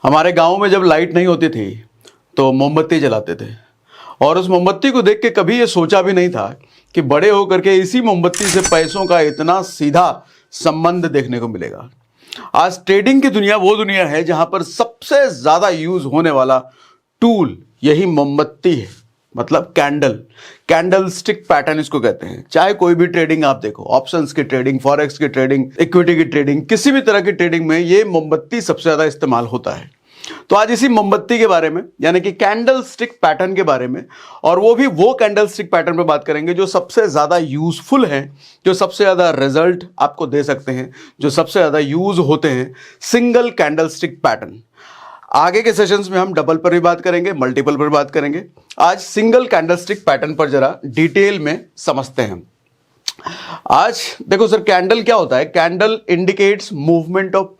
हमारे गांव में जब लाइट नहीं होती थी तो मोमबत्ती जलाते थे और उस मोमबत्ती को देख के कभी ये सोचा भी नहीं था कि बड़े होकर के इसी मोमबत्ती से पैसों का इतना सीधा संबंध देखने को मिलेगा। आज ट्रेडिंग की दुनिया वो दुनिया है जहां पर सबसे ज्यादा यूज होने वाला टूल यही मोमबत्ती है, मतलब कैंडल स्टिक पैटर्न इसको कहते हैं। चाहे कोई भी ट्रेडिंग आप देखो, ऑप्शंस की ट्रेडिंग, फॉरेक्स की ट्रेडिंग, इक्विटी की ट्रेडिंग, किसी भी तरह की ट्रेडिंग में ये मोमबत्ती सबसे ज्यादा इस्तेमाल होता है। तो आज इसी मोमबत्ती के बारे में यानी कि कैंडल स्टिक पैटर्न के बारे में, और वो भी वो कैंडल स्टिक पैटर्न पे बात करेंगे जो सबसे ज्यादा यूजफुल है, जो सबसे ज्यादा रिजल्ट आपको दे सकते हैं, जो सबसे ज्यादा यूज होते हैं, सिंगल कैंडल स्टिक पैटर्न। आगे के सेशंस में हम डबल पर भी बात करेंगे, मल्टीपल पर बात करेंगे। आज सिंगल कैंडल स्टिक पैटर्न पर जरा डिटेल में समझते हैं। आज देखो सर, कैंडल क्या होता है? Candle indicates movement of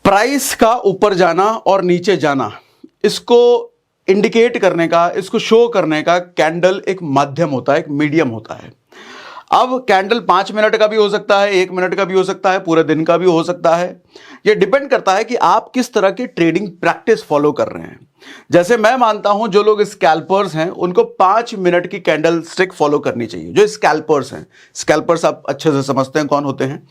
price का ऊपर जाना और नीचे जाना, इसको इंडिकेट करने का, इसको शो करने का कैंडल एक माध्यम होता है, एक मीडियम होता है। अब कैंडल 5 मिनट का भी हो सकता है, 1 मिनट का भी हो सकता है, पूरे दिन का भी हो सकता है। यह डिपेंड करता है कि आप किस तरह की ट्रेडिंग प्रैक्टिस फॉलो कर रहे हैं। जैसे मैं मानता हूं जो लोग स्कैल्पर्स हैं उनको 5 मिनट की कैंडल स्टिक फॉलो करनी चाहिए। जो स्कैल्पर्स हैं, स्कैल्पर्स आप अच्छे से समझते हैं कौन होते हैं।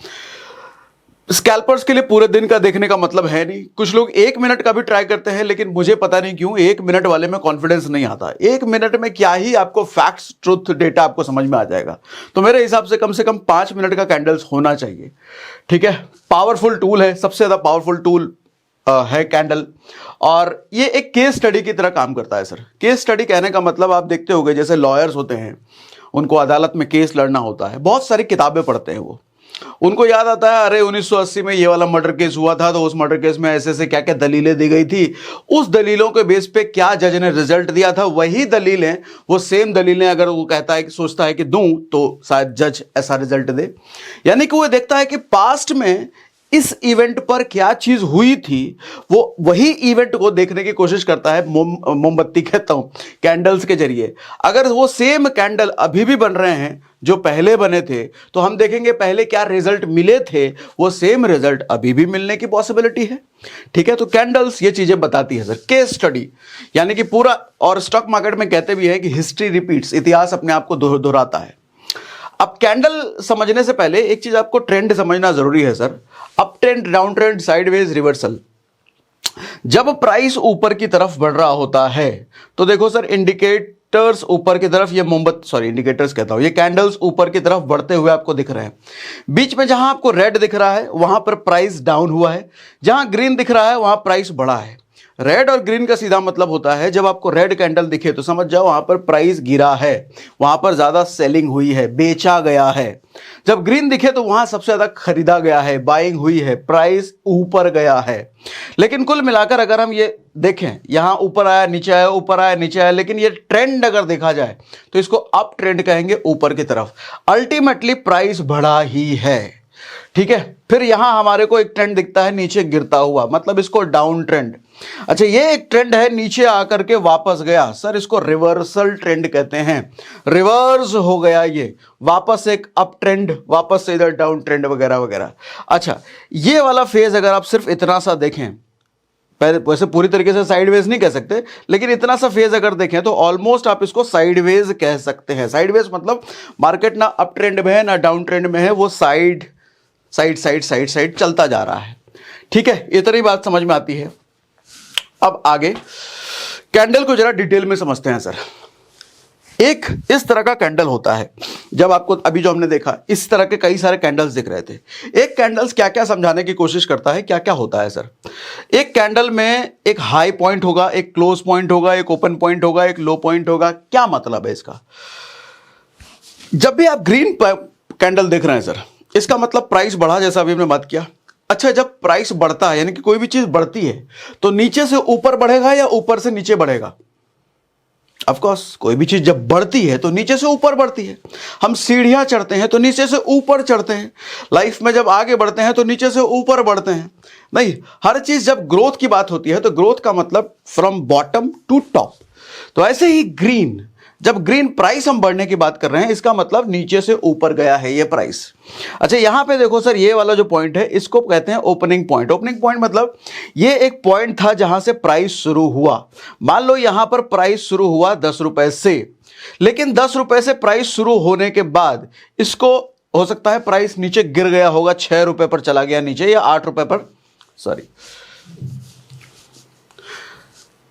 स्कैल्पर्स के लिए पूरे दिन का देखने का मतलब है नहीं। कुछ लोग 1 मिनट का भी ट्राई करते हैं, लेकिन मुझे पता नहीं क्यों 1 मिनट वाले में कॉन्फिडेंस नहीं आता। 1 मिनट में क्या ही आपको फैक्ट्स, ट्रुथ, डेटा आपको समझ में आ जाएगा। तो मेरे हिसाब से कम 5 मिनट का कैंडल्स होना चाहिए। ठीक है, पावरफुल टूल है, सबसे ज्यादा पावरफुल टूल है कैंडल। और ये एक केस स्टडी की तरह काम करता है सर। केस स्टडी कहने का मतलब आप देखते होंगे, जैसे लॉयर्स होते हैं, उनको अदालत में केस लड़ना होता है, बहुत सारी किताबें पढ़ते हैं वो। उनको याद आता है, अरे 1980 में ये वाला मर्डर केस हुआ था, तो उस मर्डर केस में ऐसे ऐसे क्या क्या दलीलें दी गई थी, उस दलीलों के बेस पे क्या जज ने रिजल्ट दिया था, वही दलीलें, वो सेम दलीलें अगर वो कहता है कि सोचता है कि दूं, तो शायद जज ऐसा रिजल्ट दे। यानी कि वो देखता है कि पास्ट में इस इवेंट पर क्या चीज हुई थी, वो वही इवेंट को देखने की कोशिश करता है। मोमबत्ती कहता हूं, कैंडल्स के जरिए। अगर वो सेम कैंडल अभी भी बन रहे हैं जो पहले बने थे, तो हम देखेंगे पहले क्या रिजल्ट मिले थे, वो सेम रिजल्ट अभी भी मिलने की पॉसिबिलिटी है। ठीक है, तो कैंडल्स ये चीजें बताती है सर। केस स्टडी यानी कि पूरा, और स्टॉक मार्केट में कहते भी है कि हिस्ट्री रिपीट्स, इतिहास अपने आप को दोहराता है। अब कैंडल समझने से पहले एक चीज आपको ट्रेंड समझना जरूरी है sir. Up trend, down trend, sideways, reversal. जब प्राइस ऊपर की तरफ बढ़ रहा होता है तो देखो सर, इंडिकेटर्स ऊपर की तरफ, ये इंडिकेटर्स कहता हूं, ये कैंडल्स ऊपर की तरफ बढ़ते हुए आपको दिख रहे हैं। बीच में जहां आपको रेड दिख रहा है वहां पर प्राइस डाउन हुआ है, जहां ग्रीन दिख रहा है वहां प्राइस बढ़ा है। रेड और ग्रीन का सीधा मतलब होता है, जब आपको रेड कैंडल दिखे तो समझ जाओ वहां पर प्राइस गिरा है, वहां पर ज्यादा सेलिंग हुई है, बेचा गया है। जब ग्रीन दिखे तो वहां सबसे ज्यादा खरीदा गया है, बाइंग हुई है, प्राइस ऊपर गया है। लेकिन कुल मिलाकर अगर हम ये देखें, यहां ऊपर आया, नीचे आया, ऊपर आया, नीचे आया, लेकिन ये ट्रेंड अगर देखा जाए तो इसको अप ट्रेंड कहेंगे, ऊपर की तरफ। अल्टीमेटली प्राइस बढ़ा ही है। ठीक है, फिर यहां हमारे को एक ट्रेंड दिखता है नीचे गिरता हुआ, मतलब इसको डाउन ट्रेंड। अच्छा, ये एक ट्रेंड है, नीचे आकर के वापस गया, सर इसको रिवर्सल ट्रेंड कहते हैं। रिवर्स हो गया ये, वापस एक अप ट्रेंड, वापस से इधर डाउन ट्रेंड वगैरह वगैरह। अच्छा, ये वाला फेज अगर आप सिर्फ इतना सा देखें, वैसे पूरी तरीके से साइडवेज नहीं कह सकते, लेकिन इतना सा फेज अगर देखें तो ऑलमोस्ट आप इसको साइडवेज कह सकते हैं। साइडवेज मतलब मार्केट ना अप ट्रेंड में है ना डाउन ट्रेंड में है, वो साइड चलता जा रहा है। ठीक है, इतनी बात समझ में आती है। अब आगे कैंडल को जरा डिटेल में समझते हैं सर। एक इस तरह का कैंडल होता है, जब आपको अभी जो हमने देखा, इस तरह के कई सारे कैंडल्स दिख रहे थे। एक कैंडल्स क्या क्या समझाने की कोशिश करता है, क्या क्या होता है सर। एक कैंडल में एक हाई पॉइंट होगा, एक क्लोज पॉइंट होगा, एक ओपन पॉइंट होगा, एक लो पॉइंट होगा। क्या मतलब है इसका? जब भी आप ग्रीन कैंडल देख रहे हैं सर, इसका मतलब प्राइस बढ़ा, जैसा अभी हमने बात किया। अच्छा, जब प्राइस बढ़ता है यानी कि कोई भी चीज बढ़ती है तो नीचे से ऊपर बढ़ेगा या ऊपर से नीचे बढ़ेगा? ऑफ कोर्स, कोई भी चीज जब बढ़ती है तो नीचे से ऊपर बढ़ती है। हम सीढ़ियां चढ़ते हैं तो नीचे से ऊपर चढ़ते हैं। लाइफ में जब आगे बढ़ते हैं तो नीचे से ऊपर बढ़ते हैं। नहीं, हर चीज जब ग्रोथ की बात होती है तो ग्रोथ का मतलब फ्रॉम बॉटम टू टॉप। तो ऐसे ही ग्रीन जब ग्रीन प्राइस हम बढ़ने की बात कर रहे हैं, इसका मतलब नीचे से ऊपर गया है ये प्राइस। अच्छा यहां पे देखो सर, ये वाला जो पॉइंट है इसको कहते हैं ओपनिंग पॉइंट। ओपनिंग पॉइंट मतलब ये एक पॉइंट था जहां से प्राइस शुरू हुआ। मान लो यहां पर प्राइस शुरू हुआ 10 रुपए से, लेकिन 10 रुपए से प्राइस शुरू होने के बाद इसको हो सकता है प्राइस नीचे गिर गया होगा, 6 रुपए पर चला गया नीचे, या 8 रुपए पर, सॉरी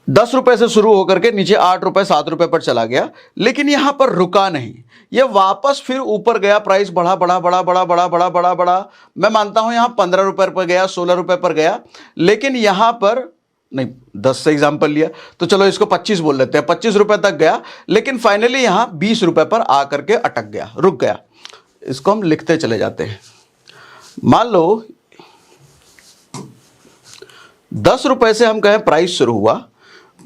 10 रुपए से शुरू होकर के नीचे 8 रुपए 7 रुपए पर चला गया, लेकिन यहां पर रुका नहीं, ये वापस फिर ऊपर गया, प्राइस बढ़ा बढ़ा बढ़ा बढ़ा बढ़ा बढ़ा बढ़ा बढ़ा, मैं मानता हूं यहां 15 रुपए पर गया, 16 रुपए पर गया, लेकिन यहां पर नहीं, 10 से एग्जाम्पल लिया तो चलो इसको 25 बोल लेते हैं, 25 रुपए तक गया, लेकिन फाइनली यहां 20 रुपए पर आकर के अटक गया, रुक गया। इसको हम लिखते चले जाते हैं। मान लो 10 रुपए से हम कहें प्राइस शुरू हुआ,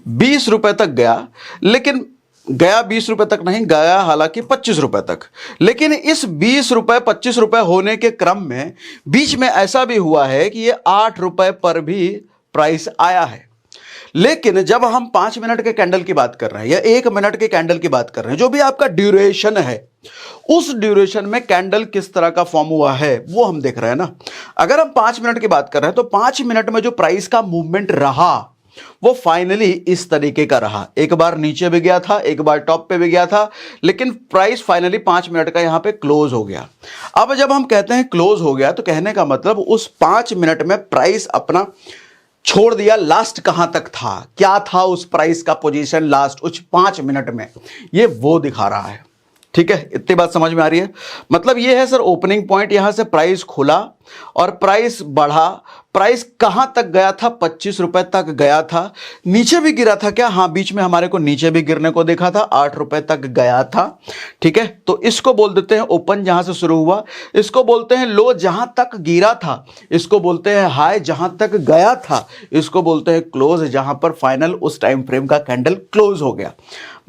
20 रुपए तक गया, लेकिन गया 20 रुपए तक नहीं, गया हालांकि 25 रुपए तक, लेकिन इस 20 रुपए 25 रुपए होने के क्रम में बीच में ऐसा भी हुआ है कि ये 8 रुपए पर भी प्राइस आया है। लेकिन जब हम 5 मिनट के कैंडल की बात कर रहे हैं या 1 मिनट के कैंडल की बात कर रहे हैं, जो भी आपका ड्यूरेशन है, उस ड्यूरेशन में कैंडल किस तरह का फॉर्म हुआ है वो हम देख रहे हैं ना। अगर हम 5 मिनट की बात कर रहे हैं तो 5 मिनट में जो प्राइस का मूवमेंट रहा वो फाइनली इस तरीके का रहा। एक बार नीचे भी गया था, एक बार टॉप पे भी गया था, लेकिन प्राइस फाइनली 5 मिनट का यहां पे क्लोज हो गया। अब जब हम कहते हैं क्लोज हो गया तो कहने का मतलब उस 5 मिनट में प्राइस अपना छोड़ दिया। लास्ट कहां तक था, क्या था उस प्राइस का पोजीशन लास्ट उस 5 मिनट में, ये वो दिखा रहा है। ठीक है, इतनी बात समझ में आ रही है। मतलब ये है सर ओपनिंग पॉइंट, यहां से प्राइस खुला और प्राइस बढ़ा। प्राइस कहां तक गया था, 25 रुपए तक गया था। नीचे भी गिरा था क्या, हाँ बीच में हमारे को नीचे भी गिरने को देखा था, 8 रुपए तक गया था। ठीक है, तो इसको बोल देते हैं ओपन जहां से शुरू हुआ, इसको बोलते हैं लो जहां तक गिरा था, इसको बोलते हैं हाई जहां तक गया था, इसको बोलते हैं क्लोज जहां पर फाइनल उस टाइम फ्रेम का कैंडल क्लोज हो गया।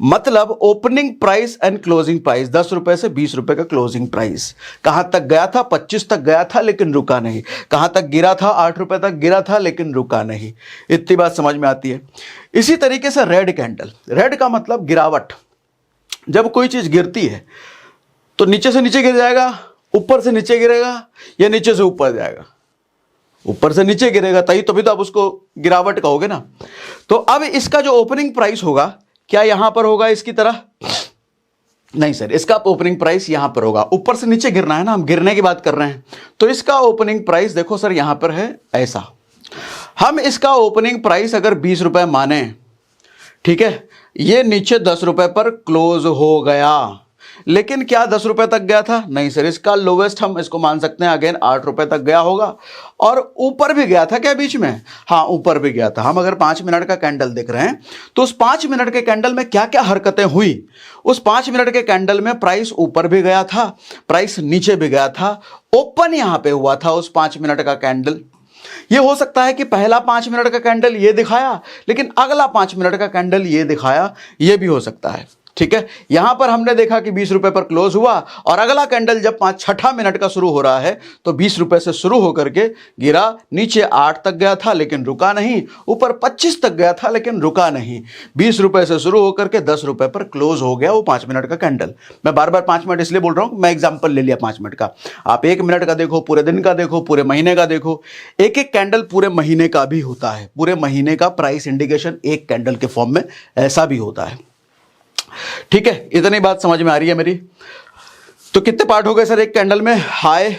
मतलब opening price and closing price, 10 रुपए से 20 रुपए का क्लोजिंग प्राइस कहां तक गया था, 25 तक गया था लेकिन रुका नहीं। कहां तक गिरा था, 8 रुपए तक गिरा था लेकिन रुका नहीं। इतनी बात समझ में आती है। इसी तरीके से रेड कैंडल, रेड का मतलब गिरावट। जब कोई चीज गिरती है तो नीचे से नीचे गिर जाएगा, ऊपर से नीचे गिरेगा, या नीचे से ऊपर जाएगा, ऊपर से नीचे गिरेगा, तभी तो आप उसको गिरावट कहोगे ना। तो अब इसका जो ओपनिंग प्राइस होगा, क्या यहां पर होगा इसकी तरह, नहीं सर, इसका ओपनिंग प्राइस यहां पर होगा। ऊपर से नीचे गिरना है ना, हम गिरने की बात कर रहे हैं, तो इसका ओपनिंग प्राइस देखो सर यहां पर है ऐसा। हम इसका ओपनिंग प्राइस अगर 20 रुपए माने, ठीक है, ये नीचे 10 रुपए पर क्लोज हो गया, लेकिन क्या 10 रुपए तक गया था, नहीं सर, इसका लोवेस्ट हम इसको मान सकते हैं अगेन 8 रुपए तक गया होगा। और ऊपर भी गया था क्या बीच में, हाँ ऊपर भी गया था। हम अगर 5 मिनट का कैंडल देख रहे हैं तो उस 5 मिनट के कैंडल में क्या क्या हरकतें हुई, उस 5 मिनट के कैंडल में प्राइस ऊपर भी गया था, प्राइस नीचे भी गया था, ओपन यहां पे हुआ था उस 5 मिनट का कैंडल। ये हो सकता है कि पहला 5 मिनट का कैंडल ये दिखाया, लेकिन अगला 5 मिनट का कैंडल ये दिखाया, ये भी हो सकता है। ठीक है, यहां पर हमने देखा कि 20 रुपए पर क्लोज हुआ और अगला कैंडल जब 6ठा मिनट का शुरू हो रहा है तो 20 रुपए से शुरू होकर के गिरा, नीचे 8 तक गया था लेकिन रुका नहीं, ऊपर 25 तक गया था लेकिन रुका नहीं, 20 रुपए से शुरू होकर के 10 रुपए पर क्लोज हो गया वो 5 मिनट का कैंडल। मैं बार बार 5 मिनट इसलिए बोल रहा हूं, मैं एग्जाम्पल ले लिया 5 मिनट का। आप 1 मिनट का देखो, पूरे दिन का देखो, पूरे महीने का देखो, एक एक कैंडल पूरे महीने का भी होता है। पूरे महीने का प्राइस इंडिकेशन एक कैंडल के फॉर्म में ऐसा भी होता है। ठीक है, इतनी बात समझ में आ रही है मेरी। तो कितने पार्ट हो गए सर एक कैंडल में, हाई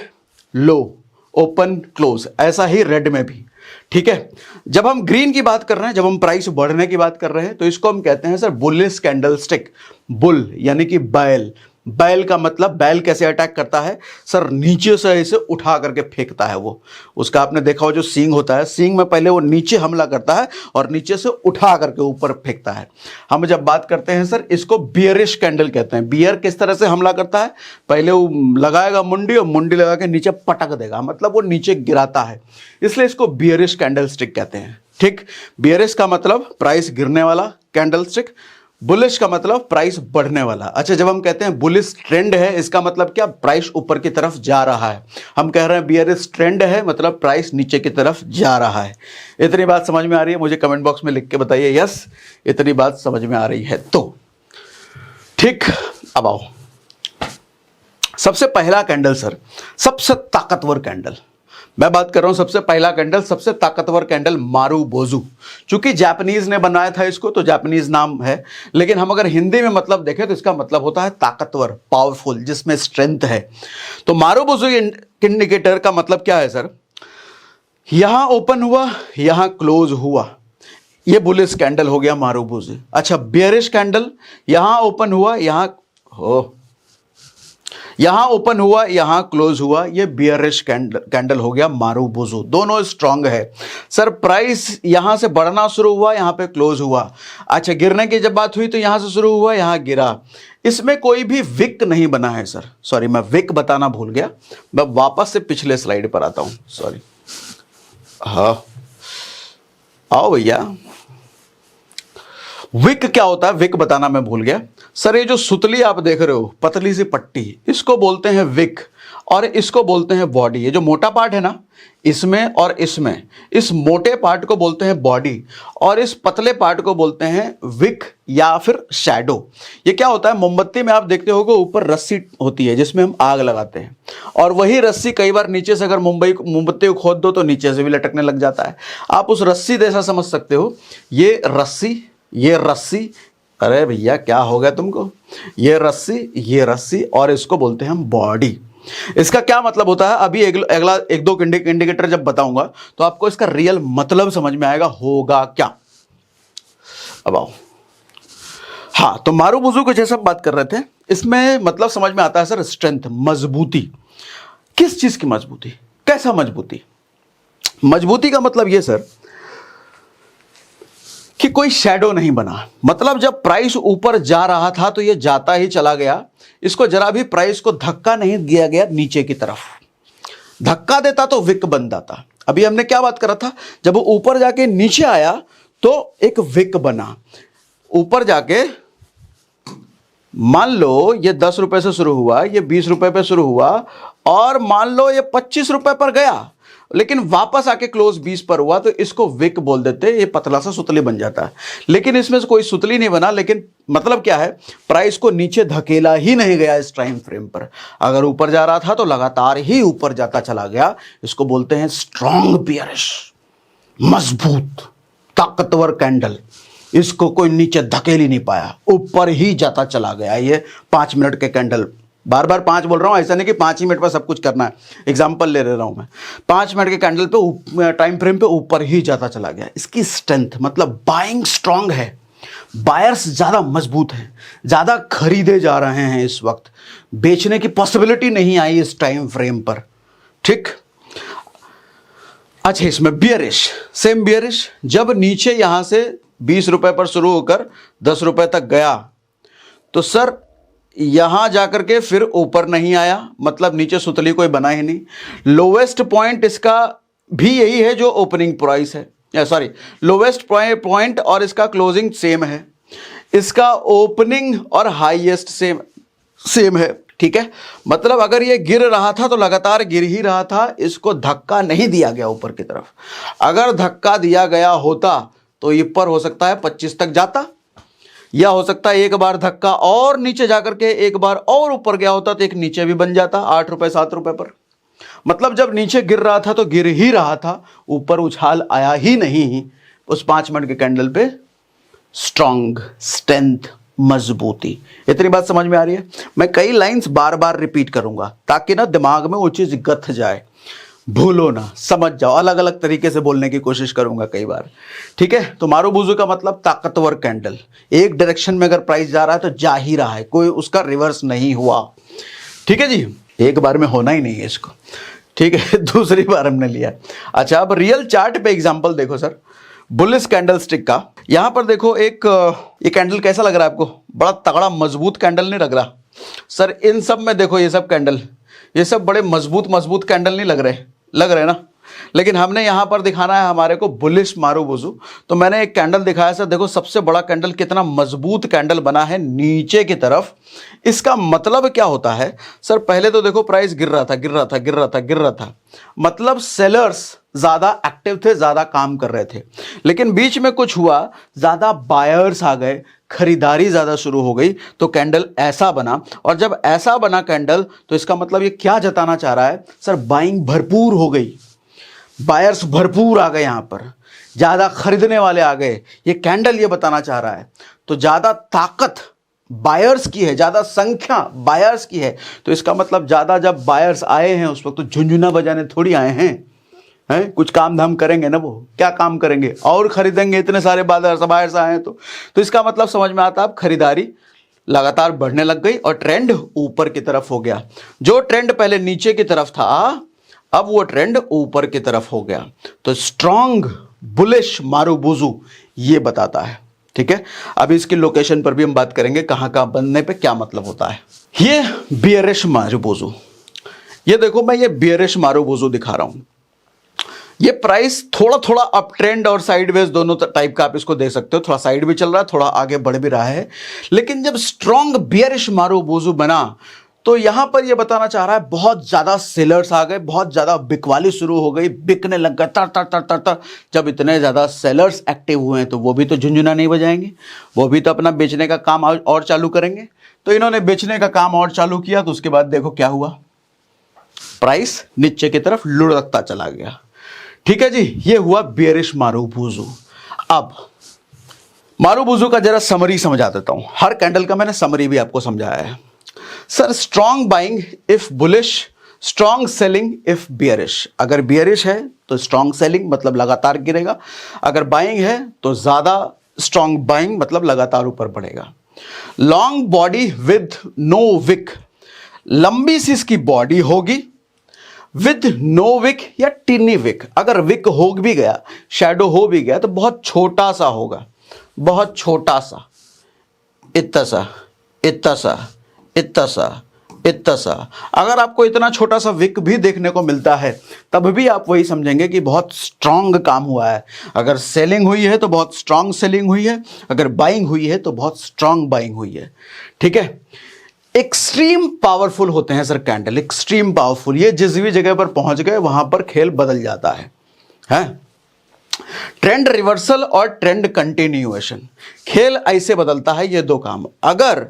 लो ओपन क्लोज, ऐसा ही रेड में भी। ठीक है, जब हम ग्रीन की बात कर रहे हैं, जब हम प्राइस बढ़ने की बात कर रहे हैं, तो इसको हम कहते हैं sir bullish candle stick. Bull यानी कि बैल, बैल का मतलब बैल कैसे अटैक करता है सर, नीचे से ऐसे उठा करके फेंकता है वो। उसका आपने देखा हो जो सींग होता है, सींग में पहले वो नीचे हमला करता है और नीचे से उठा करके ऊपर फेंकता है। हम जब बात करते हैं सर इसको बियरिश कैंडल कहते हैं। बियर किस तरह से हमला करता है, पहले वो लगाएगा मुंडी और मुंडी लगा के नीचे पटक देगा, मतलब वो नीचे गिराता है, इसलिए इसको बियरिश कैंडल स्टिक कहते हैं। ठीक, बियरिश का मतलब प्राइस गिरने वाला कैंडल स्टिक, बुलिश का मतलब प्राइस बढ़ने वाला। अच्छा, जब हम कहते हैं बुलिश ट्रेंड है, इसका मतलब क्या, प्राइस ऊपर की तरफ जा रहा है। हम कह रहे हैं बियरिश ट्रेंड है, मतलब प्राइस नीचे की तरफ जा रहा है। इतनी बात समझ में आ रही है, मुझे कमेंट बॉक्स में लिख के बताइए यस इतनी बात समझ में आ रही है। तो ठीक, अब आओ, सबसे पहला कैंडल सर, सबसे ताकतवर कैंडल, मैं बात कर रहा हूं सबसे पहला कैंडल, सबसे ताकतवर कैंडल मारुबोजू। चूंकि जापानीज ने बनाया था इसको तो जापानीज नाम है, लेकिन हम अगर हिंदी में मतलब देखें तो इसका मतलब होता है ताकतवर, पावरफुल, जिसमें स्ट्रेंथ है। तो मारुबोजू इंडिकेटर का मतलब क्या है सर? यहां ओपन हुआ, यहां क्लोज हुआ, ये बुलिश कैंडल हो गया मारुबोजू। अच्छा, बियरिश कैंडल, यहां ओपन हुआ, यहां ओपन हुआ, यहां क्लोज हुआ, ये बियरिश कैंडल हो गया मारुबोजू। दोनों स्ट्रांग है सर। प्राइस यहां से बढ़ना शुरू हुआ, यहां पे क्लोज हुआ। अच्छा, गिरने की जब बात हुई तो यहां से शुरू हुआ, यहां गिरा। इसमें कोई भी विक नहीं बना है सर। सॉरी, मैं विक बताना भूल गया, मैं वापस से पिछले स्लाइड पर आता हूं, सॉरी। हाँ, आओ भैया, विक क्या होता है, विक बताना मैं भूल गया सर। ये जो सुतली आप देख रहे हो, पतली सी पट्टी, इसको बोलते हैं विक, और इसको बोलते हैं बॉडी। ये जो मोटा पार्ट है ना, इसमें और इसमें, इस मोटे पार्ट को बोलते हैं बॉडी, और इस पतले पार्ट को बोलते हैं विक या फिर शैडो। ये क्या होता है, मोमबत्ती में आप देखते होगे ऊपर रस्सी होती है जिसमें हम आग लगाते हैं, और वही रस्सी कई बार नीचे से अगर मोमबत्ती को खोद दो तो नीचे से भी लटकने लग जाता है। आप उस रस्सी जैसा समझ सकते हो, ये रस्सी, अरे भैया क्या हो गया तुमको, ये रस्सी, और इसको बोलते हैं हम बॉडी। इसका क्या मतलब होता है, अभी अगला एक दो इंडिकेटर जब बताऊंगा तो आपको इसका रियल मतलब समझ में आएगा होगा क्या। अब आओ, हाँ, तो मारुबोजू को जैसा बात कर रहे थे, इसमें मतलब समझ में आता है सर, स्ट्रेंथ, मजबूती। किस चीज की मजबूती, कैसा मजबूती? मजबूती का मतलब ये सर कि कोई शैडो नहीं बना। मतलब जब प्राइस ऊपर जा रहा था तो ये जाता ही चला गया, इसको जरा भी प्राइस को धक्का नहीं दिया गया नीचे की तरफ। धक्का देता तो विक बन जाता। अभी हमने क्या बात करा था, जब वो ऊपर जाके नीचे आया तो एक विक बना। ऊपर जाके मान लो ये 10 रुपए से शुरू हुआ, ये 20 रुपए पे शुरू हुआ, और मान लो ये 25 रुपए पर गया, लेकिन वापस आके क्लोज 20 पर हुआ, तो इसको विक बोल देते, ये पतला सा सुतली बन जाता है। लेकिन इसमें से कोई सुतली नहीं बना, लेकिन मतलब क्या है, प्राइस को नीचे धकेला ही नहीं गया इस टाइम फ्रेम पर। अगर ऊपर जा रहा था तो लगातार ही ऊपर जाता चला गया। इसको बोलते हैं स्ट्रॉन्ग बियरिश, मजबूत ताकतवर कैंडल। इसको कोई नीचे धकेल ही नहीं पाया, ऊपर ही जाता चला गया। ये 5 मिनट के कैंडल, बार बार 5 बोल रहा हूं, ऐसा नहीं कि 5 ही मिनट पर सब कुछ करना है, एग्जाम्पल ले रहा हूं मैं। 5 मिनट के कैंडल पे टाइम फ्रेम पे ऊपर ही जाता चला गया। इसकी स्ट्रेंथ मतलब बाइंग स्ट्रांग है, बायर्स ज्यादा मजबूत हैं, ज्यादा खरीदे जा रहे हैं इस वक्त, बेचने की पॉसिबिलिटी नहीं आई इस टाइम फ्रेम पर। ठीक, अच्छा, इसमें बियरिश, सेम बियरिश, जब नीचे यहां से 20 रुपए पर शुरू होकर 10 रुपए तक गया तो सर यहां जाकर के फिर ऊपर नहीं आया, मतलब नीचे सुतली कोई बना ही नहीं। लोवेस्ट पॉइंट इसका भी यही है जो ओपनिंग प्राइस है, सॉरी, लोवेस्ट पॉइंट और इसका क्लोजिंग सेम है, इसका ओपनिंग और हाईएस्ट सेम है। ठीक है, मतलब अगर ये गिर रहा था तो लगातार गिर ही रहा था, इसको धक्का नहीं दिया गया ऊपर की तरफ। अगर धक्का दिया गया होता तो ऊपर हो सकता है 25 तक जाता, या हो सकता है एक बार धक्का और नीचे जाकर के एक बार और ऊपर गया होता तो एक नीचे भी बन जाता 8 रुपए 7 रुपए पर। मतलब जब नीचे गिर रहा था तो गिर ही रहा था, ऊपर उछाल आया ही नहीं। उस 5 मिनट के कैंडल पे स्ट्रांग, स्ट्रेंथ, मजबूती। इतनी बात समझ में आ रही है? मैं कई लाइंस बार बार रिपीट करूंगा ताकि ना दिमाग में वो चीज गथ जाए, भूलो ना, समझ जाओ। अलग अलग तरीके से बोलने की कोशिश करूंगा कई बार। ठीक है, तो मारुबोजू का मतलब ताकतवर कैंडल, एक डायरेक्शन में अगर प्राइस जा रहा है तो जा ही रहा है, कोई उसका रिवर्स नहीं हुआ। ठीक है जी, एक बार में होना ही नहीं है इसको। ठीक है, दूसरी बार हमने लिया। अच्छा, अब रियल चार्ट पे एग्जांपल देखो सर, बुलिश कैंडल स्टिक का। यहां पर देखो एक ये कैंडल कैसा लग रहा है आपको? बड़ा तगड़ा मजबूत कैंडल नहीं लग रहा सर? इन सब में देखो, ये सब कैंडल, ये सब बड़े मजबूत कैंडल नहीं लग रहे ना। लेकिन हमने यहां पर दिखाना है हमारे को बुलिश मारुबोजू, तो मैंने एक कैंडल दिखाया सर। देखो सबसे बड़ा कैंडल कितना मजबूत कैंडल बना है नीचे की तरफ। इसका मतलब क्या होता है सर? पहले तो देखो प्राइस गिर रहा था, मतलब सेलर्स ज्यादा एक्टिव थे, ज्यादा काम कर रहे थे। लेकिन बीच में कुछ हुआ, ज्यादा बायर्स आ गए, खरीदारी ज़्यादा शुरू हो गई तो कैंडल ऐसा बना, और जब ऐसा बना कैंडल तो इसका मतलब ये क्या जताना चाह रहा है सर, बाइंग भरपूर हो गई, बायर्स भरपूर आ गए, यहाँ पर ज़्यादा खरीदने वाले आ गए, ये कैंडल ये बताना चाह रहा है। तो ज़्यादा ताकत बायर्स की है, ज़्यादा संख्या बायर्स की है, तो इसका मतलब ज़्यादा जब बायर्स आए हैं उस वक्त तो झुंझुना बजाने थोड़ी आए हैं, कुछ काम धाम करेंगे ना, वो क्या काम करेंगे और खरीदेंगे, इतने सारे बायर्स आए हैं तो इसका मतलब समझ में आता है, अब खरीदारी लगातार बढ़ने लग गई और ट्रेंड ऊपर की तरफ हो गया। जो ट्रेंड पहले नीचे की तरफ था अब वो ट्रेंड ऊपर की तरफ हो गया। तो स्ट्रॉन्ग बुलिश मारुबुजू ये बताता है। ठीक है, अब इसकी लोकेशन पर भी हम बात करेंगे, कहां कहां बनने पे क्या मतलब होता है। ये बियरिश मारुबुजू, ये देखो मैं ये बियरिश मारुबुजू दिखा रहा हूं। ये प्राइस थोड़ा थोड़ा अप ट्रेंड और साइडवेज दोनों टाइप का आप इसको दे सकते हो, थोड़ा साइड भी चल रहा है, थोड़ा आगे बढ़ भी रहा है। लेकिन जब स्ट्रॉन्ग बियरिश मारुबुजू बना तो यहां पर यह बताना चाह रहा है बहुत ज्यादा सेलर्स आ गए, बहुत ज्यादा बिकवाली शुरू हो गई, बिकने लग गए तर तर तर तर तर। जब इतने ज्यादा सेलर्स एक्टिव हुए हैं तो वो भी तो झुंझुना नहीं बजाएंगे, वो भी तो अपना बेचने का काम और चालू करेंगे। तो इन्होंने बेचने का काम और चालू किया तो उसके बाद देखो क्या हुआ, प्राइस नीचे की तरफ लुढ़कता चला गया। ठीक है जी, ये हुआ बियरिश मारुबुजू। अब मारुबुजू का जरा समरी समझा देता हूं, हर कैंडल का मैंने समरी भी आपको समझाया है। Sir strong buying if bullish, strong selling if bearish. अगर बियरिश है तो स्ट्रॉन्ग सेलिंग मतलब लगातार गिरेगा, अगर बाइंग है तो ज्यादा स्ट्रॉन्ग बाइंग मतलब लगातार ऊपर बढ़ेगा। Long body with no wick, लंबी सी इसकी बॉडी होगी विद नो विक या टिनी विक। अगर विक हो भी गया, शैडो हो भी गया तो बहुत छोटा सा होगा, बहुत छोटा सा, इतना सा इतना सा इतना सा इतना सा। अगर आपको इतना छोटा सा विक भी देखने को मिलता है तब भी आप वही समझेंगे कि बहुत स्ट्रांग काम हुआ है। अगर सेलिंग हुई है तो बहुत स्ट्रांग सेलिंग हुई है, अगर बाइंग हुई है तो बहुत स्ट्रांग बाइंग हुई है। ठीक है, एक्सट्रीम पावरफुल होते हैं सर कैंडल, एक्सट्रीम पावरफुल। ये जिस भी जगह पर पहुंच गए वहां पर खेल बदल जाता है। ट्रेंड रिवर्सल और ट्रेंड कंटिन्यूएशन, खेल ऐसे बदलता है ये दो काम। अगर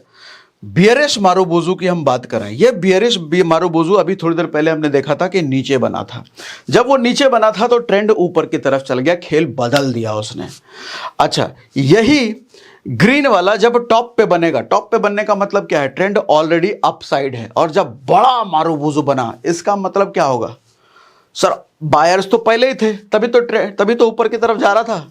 बियरिश मारुबुजू की हम बात करें, ये बियरिश मारुबुजू अभी थोड़ी देर पहले हमने देखा था कि नीचे बना था। जब वो नीचे बना था तो ट्रेंड ऊपर की तरफ चल गया, खेल बदल दिया उसने। अच्छा, यही ग्रीन वाला जब टॉप पे बनेगा, टॉप पे बनने का मतलब क्या है, ट्रेंड ऑलरेडी अप साइड है, और जब बड़ा मारुबुजू बना इसका मतलब क्या होगा सर, बायर्स तो पहले ही थे तभी तो ऊपर की तरफ जा रहा था,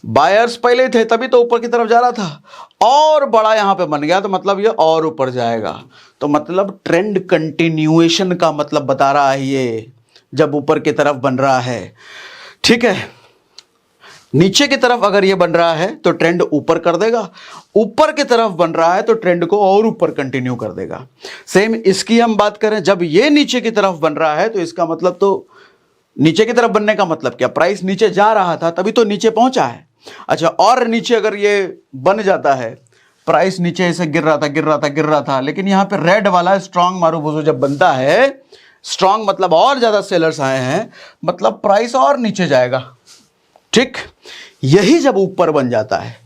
बायर्स पहले थे तभी तो ऊपर की तरफ जा रहा था, और बड़ा यहां पे बन गया तो मतलब ये और ऊपर जाएगा। तो मतलब ट्रेंड कंटिन्यूएशन का मतलब बता रहा है ये, जब ऊपर की तरफ बन रहा है। ठीक है, नीचे की तरफ अगर ये बन रहा है तो ट्रेंड ऊपर कर देगा, ऊपर की तरफ बन रहा है तो ट्रेंड को और ऊपर कंटिन्यू कर देगा। सेम इसकी हम बात करें, जब ये नीचे की तरफ बन रहा है तो इसका मतलब, तो नीचे की तरफ बनने का मतलब क्या, प्राइस नीचे जा रहा था तभी तो नीचे पहुंचा है। अच्छा, और नीचे अगर ये बन जाता है, प्राइस नीचे ऐसे गिर रहा था, लेकिन यहां पे रेड वाला स्ट्रॉन्ग मारुबुजू जब बनता है, स्ट्रॉन्ग मतलब और ज्यादा सेलर्स आए हैं, मतलब प्राइस और नीचे जाएगा। ठीक, यही जब ऊपर बन जाता है,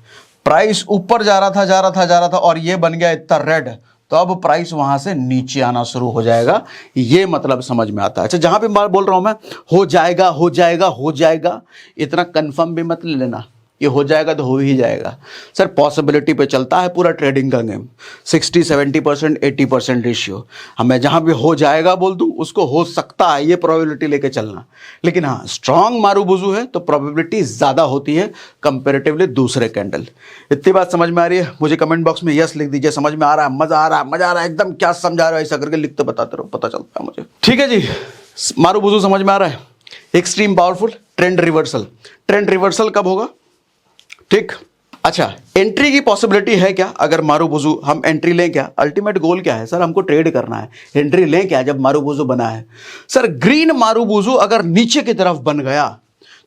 प्राइस ऊपर जा रहा था और ये बन गया इतना रेड, तो अब प्राइस वहां से नीचे आना शुरू हो जाएगा, ये मतलब समझ में आता है। अच्छा, जहां पे मैं बोल रहा हूं मैं हो जाएगा, इतना कंफर्म भी मत ले लेना, ये हो जाएगा तो हो ही जाएगा सर, पॉसिबिलिटी पे चलता है पूरा ट्रेडिंग का गेम, 60-70% 80% रेशियो। हमें जहां भी हो जाएगा बोल दूं, उसको हो सकता है, ये प्रोबेबिलिटी लेके चलना। लेकिन हाँ, स्ट्रॉन्ग मारुबुजू है तो प्रोबेबिलिटी ज्यादा होती है कंपेरेटिवली दूसरे कैंडल। इतनी बात समझ में आ रही है? मुझे कमेंट बॉक्स में यस लिख दीजिए, समझ में आ रहा है, मजा आ रहा है एकदम, क्या समझा रहे हो, ऐसा करके लिखते बताते रहो, पता चलता है मुझे। ठीक है जी, मारुबुजू समझ में आ रहा है। एक्सट्रीम पावरफुल, ट्रेंड रिवर्सल कब होगा? ठीक, अच्छा, एंट्री की पॉसिबिलिटी है क्या अगर मारुबुजू हम एंट्री लें? क्या अल्टीमेट गोल क्या है सर, हमको ट्रेड करना है, एंट्री लें क्या जब मारुबुजू बना है? सर ग्रीन मारुबुजू अगर नीचे की तरफ बन गया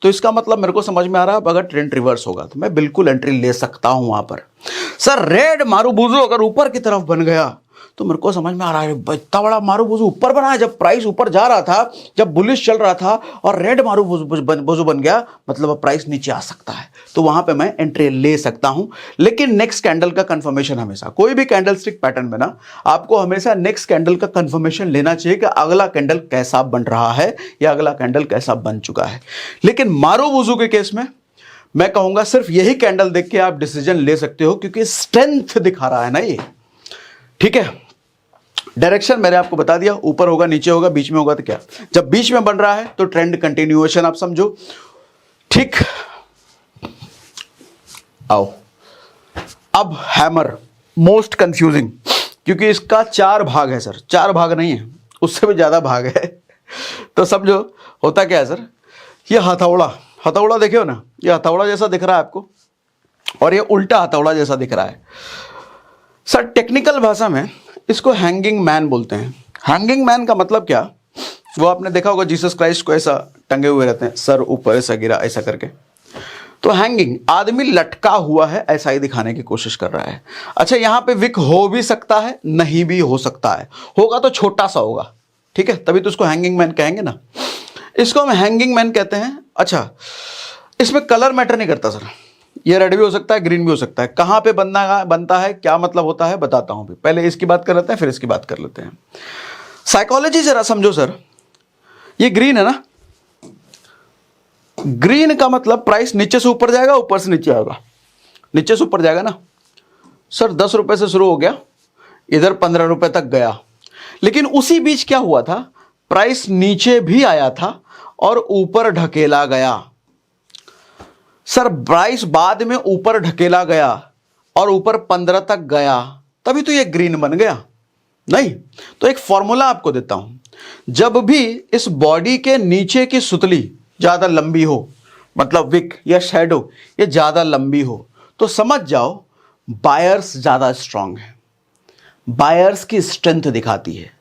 तो इसका मतलब मेरे को समझ में आ रहा है, अगर ट्रेंड रिवर्स होगा तो मैं बिल्कुल एंट्री ले सकता हूं वहां पर। सर रेड मारुबुजू अगर ऊपर की तरफ बन गया तो मेरे को समझ में आ रहा है इतना बड़ा मारूबुजू ऊपर बना है। जब प्राइस ऊपर जा रहा था, जब बुलिश चल रहा था और रेड मारूबुजू बन गया, मतलब अब प्राइस नीचे आ सकता है, तो वहां पे मैं एंट्री ले सकता हूं। लेकिन नेक्स्ट कैंडल का कंफर्मेशन हमेशा, कोई भी कैंडलस्टिक पैटर्न में ना आपको हमेशा नेक्स्ट कैंडल का कंफर्मेशन लेना चाहिए कि अगला कैंडल कैसा बन रहा है या अगला कैंडल कैसा बन चुका है। लेकिन मारूबुजू के केस में मैं कहूंगा सिर्फ यही कैंडल देख के आप डिसीजन ले सकते हो, क्योंकि स्ट्रेंथ दिखा रहा है ना ये। ठीक है, डायरेक्शन मैंने आपको बता दिया, ऊपर होगा, नीचे होगा, बीच में होगा तो क्या। जब बीच में बन रहा है तो ट्रेंड कंटिन्यूएशन आप समझो। ठीक, आओ अब हैमर, मोस्ट कंफ्यूजिंग, क्योंकि इसका 4 भाग है सर, 4 भाग नहीं है, उससे भी ज्यादा भाग है। तो समझो होता क्या है सर, ये हथौड़ा देखे हो ना, ये हथौड़ा जैसा दिख रहा है आपको और ये उल्टा हथौड़ा जैसा दिख रहा है। सर टेक्निकल भाषा में इसको हैंगिंग मैन बोलते हैं। हैंगिंग मैन का मतलब क्या, वो आपने देखा होगा जीसस क्राइस्ट को ऐसा टंगे हुए रहते हैं, सर ऊपर ऐसा गिरा ऐसा करके। तो हैंगिंग, आदमी लटका हुआ है ऐसा ही दिखाने की कोशिश कर रहा है। अच्छा, यहां पे विक हो भी सकता है, नहीं भी हो सकता है, होगा तो छोटा सा होगा। ठीक है, तभी तो उसको हैंगिंग मैन कहेंगे ना, इसको हम हैंगिंग मैन कहते हैं। अच्छा, इसमें कलर मैटर नहीं करता सर, ये रेड भी हो सकता है, ग्रीन भी हो सकता है। कहां पे बनता है, क्या मतलब होता है बताता हूं। भी पहले इसकी बात कर लेते हैं, फिर इसकी बात कर लेते हैं। साइकोलॉजी जरा समझो सर, ये ग्रीन है ना, ग्रीन का मतलब प्राइस नीचे से ऊपर जाएगा, ऊपर से नीचे आएगा, नीचे से ऊपर जाएगा ना सर। 10 रुपए से शुरू हो गया, इधर 15 रुपए तक गया, लेकिन उसी बीच क्या हुआ था, प्राइस नीचे भी आया था और ऊपर ढकेला गया। सर प्राइस बाद में ऊपर ढकेला गया और ऊपर 15 तक गया, तभी तो ये ग्रीन बन गया। नहीं तो एक फॉर्मूला आपको देता हूं, जब भी इस बॉडी के नीचे की सुतली ज्यादा लंबी हो, मतलब विक या शैडो ये ज्यादा लंबी हो, तो समझ जाओ बायर्स ज्यादा स्ट्रांग है, बायर्स की स्ट्रेंथ दिखाती है,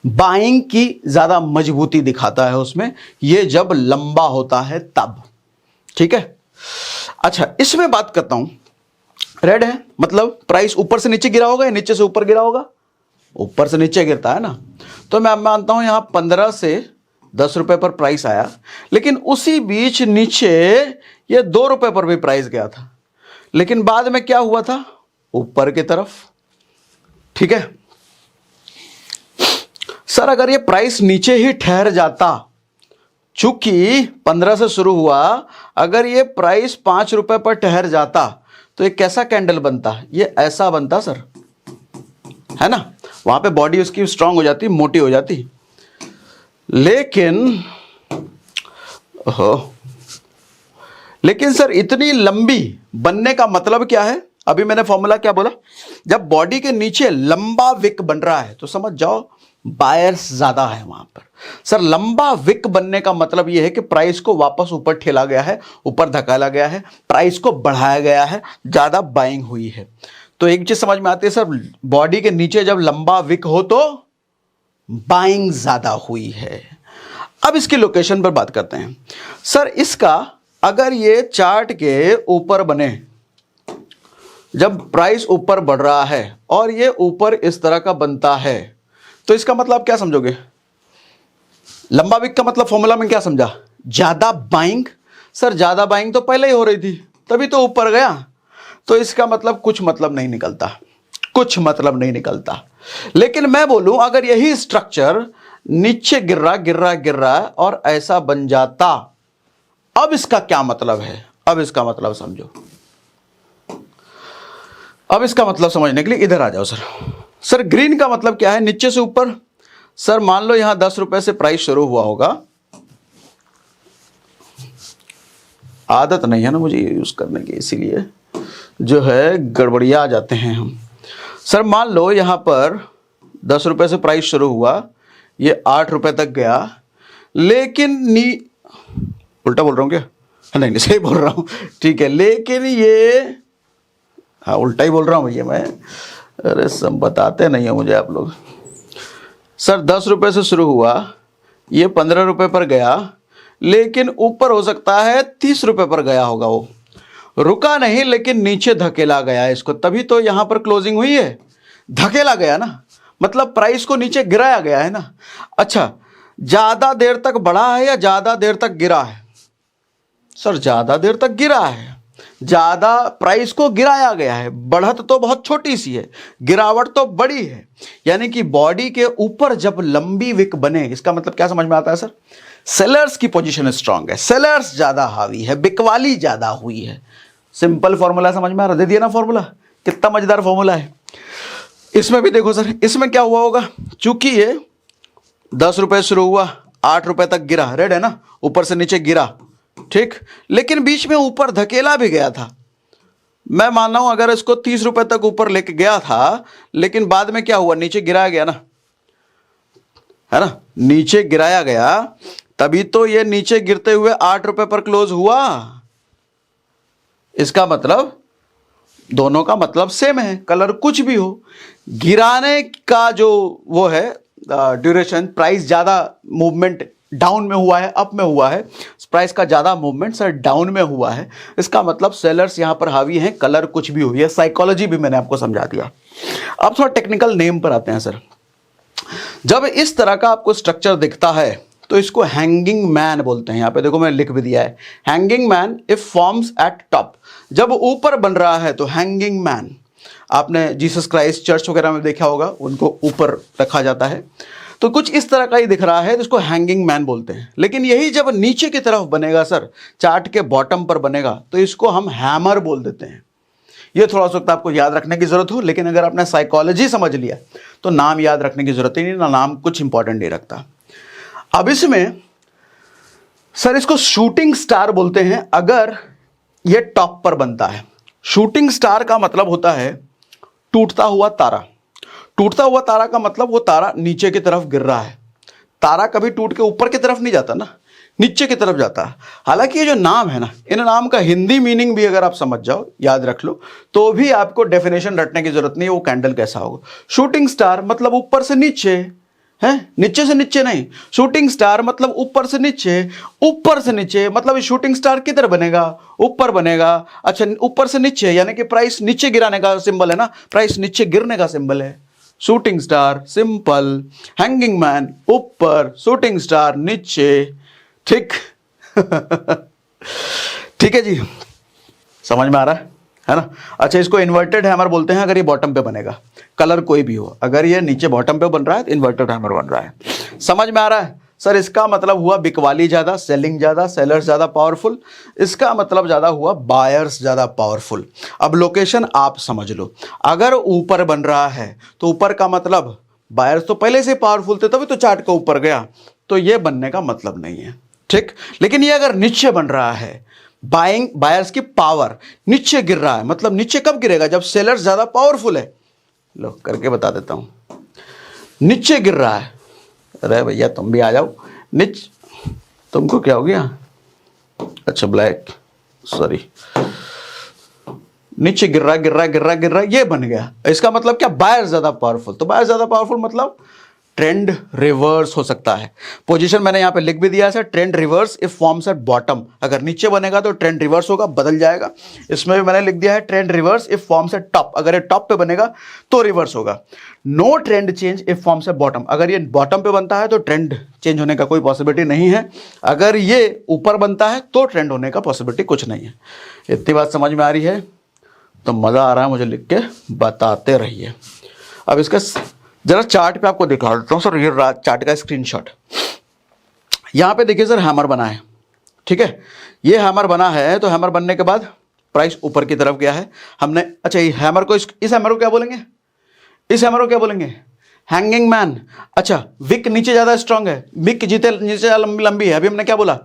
बाइंग की ज्यादा मजबूती दिखाता है उसमें, ये जब लंबा होता है तब। ठीक है, अच्छा इसमें बात करता हूं, रेड है मतलब प्राइस ऊपर से नीचे गिरा होगा या नीचे से ऊपर गिरा होगा, ऊपर से नीचे गिरता है ना। तो मैं मानता हूं यहां 15 से 10 रुपए पर प्राइस आया, लेकिन उसी बीच नीचे ये 2 रुपए पर भी प्राइस गया था, लेकिन बाद में क्या हुआ था, ऊपर की तरफ। ठीक है सर, अगर ये प्राइस नीचे ही ठहर जाता, चूंकि 15 से शुरू हुआ, अगर ये प्राइस 5 रुपए पर ठहर जाता तो ये कैसा कैंडल बनता, ये ऐसा बनता सर, है ना। वहां पे बॉडी उसकी स्ट्रांग हो जाती, मोटी हो जाती। लेकिन सर इतनी लंबी बनने का मतलब क्या है, अभी मैंने फॉर्मूला क्या बोला, जब बॉडी के नीचे लंबा विक बन रहा है तो समझ जाओ बायर्स ज्यादा है वहां पर। सर लंबा विक बनने का मतलब यह है कि प्राइस को वापस ऊपर ठेला गया है, ऊपर धकेला गया है, प्राइस को बढ़ाया गया है, ज्यादा बाइंग हुई है। तो एक चीज समझ में आती है सर, बॉडी के नीचे जब लंबा विक हो तो बाइंग ज्यादा हुई है। अब इसकी लोकेशन पर बात करते हैं सर। इसका अगर ये चार्ट के ऊपर बने, जब प्राइस ऊपर बढ़ रहा है और ये ऊपर इस तरह का बनता है, तो इसका मतलब क्या समझोगे, लंबा विक का मतलब फॉर्मूला में क्या समझा, ज्यादा बाइंग। सर ज्यादा बाइंग तो पहले ही हो रही थी, तभी तो ऊपर गया। तो इसका मतलब कुछ मतलब नहीं निकलता, कुछ मतलब नहीं निकलता। लेकिन मैं बोलूं अगर यही स्ट्रक्चर नीचे गिर रहा और ऐसा बन जाता, अब इसका क्या मतलब है, अब इसका मतलब समझो। अब इसका मतलब समझने के लिए इधर आ जाओ सर। सर ग्रीन का मतलब क्या है, नीचे से ऊपर। सर मान लो यहां 10 रुपए से प्राइस शुरू हुआ होगा, आदत नहीं है ना मुझे यूज करने की, इसीलिए जो है गड़बड़िया जाते हैं हम। सर मान लो यहां पर 10 रुपए से प्राइस शुरू हुआ, ये 8 रुपए तक गया, लेकिन उल्टा बोल रहा हूं क्या, नहीं सही बोल रहा हूं, ठीक है। लेकिन ये हाँ उल्टा ही बोल रहा हूं भैया मैं, अरे सब बताते नहीं हो मुझे आप लोग। सर 10 रुपए से शुरू हुआ, ये 15 रुपए पर गया, लेकिन ऊपर हो सकता है 30 रुपए पर गया होगा, वो रुका नहीं लेकिन नीचे धकेला गया इसको, तभी तो यहां पर क्लोजिंग हुई है, धकेला गया ना। मतलब प्राइस को नीचे गिराया गया है ना। अच्छा, ज्यादा देर तक बढ़ा है या ज्यादा देर तक गिरा है? सर ज्यादा देर तक गिरा है, ज्यादा प्राइस को गिराया गया है। बढ़त तो बहुत छोटी सी है, गिरावट तो बड़ी है। यानी कि बॉडी के ऊपर जब लंबी विक बने, इसका मतलब क्या समझ में आता है सर? सेलर्स की पोजीशन स्ट्रांग है, सेलर्स ज्यादा हावी है, बिकवाली ज्यादा हुई है। सिंपल फॉर्मूला समझ में आ रहा? दे दिया ना फॉर्मूला, कितना मजेदार फॉर्मूला है। इसमें भी देखो सर, इसमें क्या हुआ होगा, चूंकि ये 10 रुपए शुरू हुआ, 8 रुपए तक गिरा, रेड है ना, ऊपर से नीचे गिरा, ठीक, लेकिन बीच में ऊपर धकेला भी गया था। मैं मान रहा हूं अगर इसको 30 रुपए तक ऊपर लेके गया था, लेकिन बाद में क्या हुआ, नीचे गिराया गया ना, है ना, नीचे गिराया गया, तभी तो ये नीचे गिरते हुए 8 रुपए पर क्लोज हुआ। इसका मतलब दोनों का मतलब सेम है, कलर कुछ भी हो। गिराने का जो वो है ड्यूरेशन, प्राइस ज्यादा मूवमेंट डाउन में हुआ है, अप में हुआ है, प्राइस का ज्यादा मूवमेंट सर डाउन में हुआ है। इसका मतलब सेलर्स यहां पर हावी हैं, कलर कुछ भी हो। ये साइकोलॉजी भी मैंने आपको समझा दिया। अब थोड़ा टेक्निकल नेम पर आते हैं सर। जब इस तरह का आपको स्ट्रक्चर दिखता है तो इसको हैंगिंग मैन बोलते हैं। यहां पे देखो मैंने लिख भी दिया है, hanging man if forms at top. जब ऊपर बन रहा है तो हैंगिंग मैन, आपने जीसस क्राइस्ट चर्च वगैरह में देखा होगा, उनको ऊपर रखा जाता है, तो कुछ इस तरह का ही दिख रहा है तो इसको हैंगिंग मैन बोलते हैं। लेकिन यही जब नीचे की तरफ बनेगा सर, चार्ट के बॉटम पर बनेगा, तो इसको हम हैमर बोल देते हैं। ये थोड़ा सा आपको याद रखने की जरूरत हो, लेकिन अगर आपने साइकोलॉजी समझ लिया तो नाम याद रखने की जरूरत ही नहीं, ना नाम कुछ इंपॉर्टेंट नहीं रखता। अब इसमें सर इसको शूटिंग स्टार बोलते हैं अगर ये टॉप पर बनता है। शूटिंग स्टार का मतलब होता है टूटता हुआ तारा। टूटता हुआ तारा का मतलब वो तारा नीचे की तरफ गिर रहा है। तारा कभी टूट के ऊपर की तरफ नहीं जाता ना, नीचे की तरफ जाता है। हालांकि ये जो नाम है ना, इन नाम का हिंदी मीनिंग भी अगर आप समझ जाओ, याद रख लो, तो भी आपको डेफिनेशन रटने की जरूरत नहीं है वो कैंडल कैसा होगा। शूटिंग स्टार मतलब ऊपर से नीचे है, नीचे से नीचे नहीं। शूटिंग स्टार मतलब ऊपर से नीचे, ऊपर से नीचे मतलब शूटिंग स्टार किधर बनेगा, ऊपर बनेगा। अच्छा, ऊपर से नीचे यानी कि प्राइस नीचे गिराने का सिंबल है ना, प्राइस नीचे गिरने का सिंबल है। Shooting star simple, hanging man ऊपर, शूटिंग स्टार नीचे, ठीक। ठीक है जी, समझ में आ रहा है ना। अच्छा, इसको इन्वर्टेड हैमर बोलते हैं अगर ये बॉटम पे बनेगा, कलर कोई भी हो। अगर ये नीचे बॉटम पे बन रहा है तो इन्वर्टेड हैमर बन रहा है। समझ में आ रहा है सर? इसका मतलब हुआ बिकवाली ज्यादा, सेलिंग ज्यादा, सेलर्स ज्यादा पावरफुल। इसका मतलब ज्यादा हुआ बायर्स ज्यादा पावरफुल। अब लोकेशन आप समझ लो, अगर ऊपर बन रहा है तो ऊपर का मतलब बायर्स तो पहले से पावरफुल थे, तभी तो चार्ट का ऊपर गया, तो ये बनने का मतलब नहीं है, ठीक। लेकिन ये अगर नीचे बन रहा है, बाइंग बायर्स की पावर नीचे गिर रहा है, मतलब नीचे कब गिरेगा, जब सेलर्स ज्यादा पावरफुल है। लो करके बता देता हूं, नीचे गिर रहा है। अरे भैया तुम भी आ जाओ नीचे, तुमको क्या हो गया? अच्छा ब्लैक, सॉरी, नीचे गिर रहा है, गिर रहा है, गिर रहा है, गिर रहा है, ये बन गया। इसका मतलब क्या, बायर ज्यादा पावरफुल। तो बायर ज्यादा पावरफुल मतलब ट्रेंड रिवर्स हो सकता है। पोजीशन मैंने यहां पे लिख भी दिया है, trend reverse if forms at bottom. अगर नीचे बनेगा तो ट्रेंड रिवर्स होगा, बदल जाएगा। इसमें भी मैंने लिख दिया है trend reverse if forms at top. अगर ये टॉप पे बनेगा तो रिवर्स होगा। No trend change if forms at bottom. अगर ये बॉटम पे बनता है तो ट्रेंड चेंज होने का कोई पॉसिबिलिटी नहीं है। अगर ये ऊपर बनता है तो ट्रेंड होने का पॉसिबिलिटी कुछ नहीं है। इतनी बात समझ में आ रही है तो मजा आ रहा है मुझे, लिख के बताते रहिए। अब इसका जरा चार्ट पे आपको दिखा देता हूं सर, ये चार्ट का स्क्रीनशॉट। यहां पे देखिए सर, हैमर बना है, ठीक है। ये हैमर बना है तो हैमर बनने के बाद प्राइस ऊपर की तरफ गया है हमने। अच्छा, ये हैमर को, इस हैमर को क्या बोलेंगे, इस हैमर को क्या बोलेंगे, हैंगिंग मैन। अच्छा, विक नीचे ज्यादा स्ट्रांग है, विक जीते नीचे लंबी लंबी है। अभी हमने क्या बोला,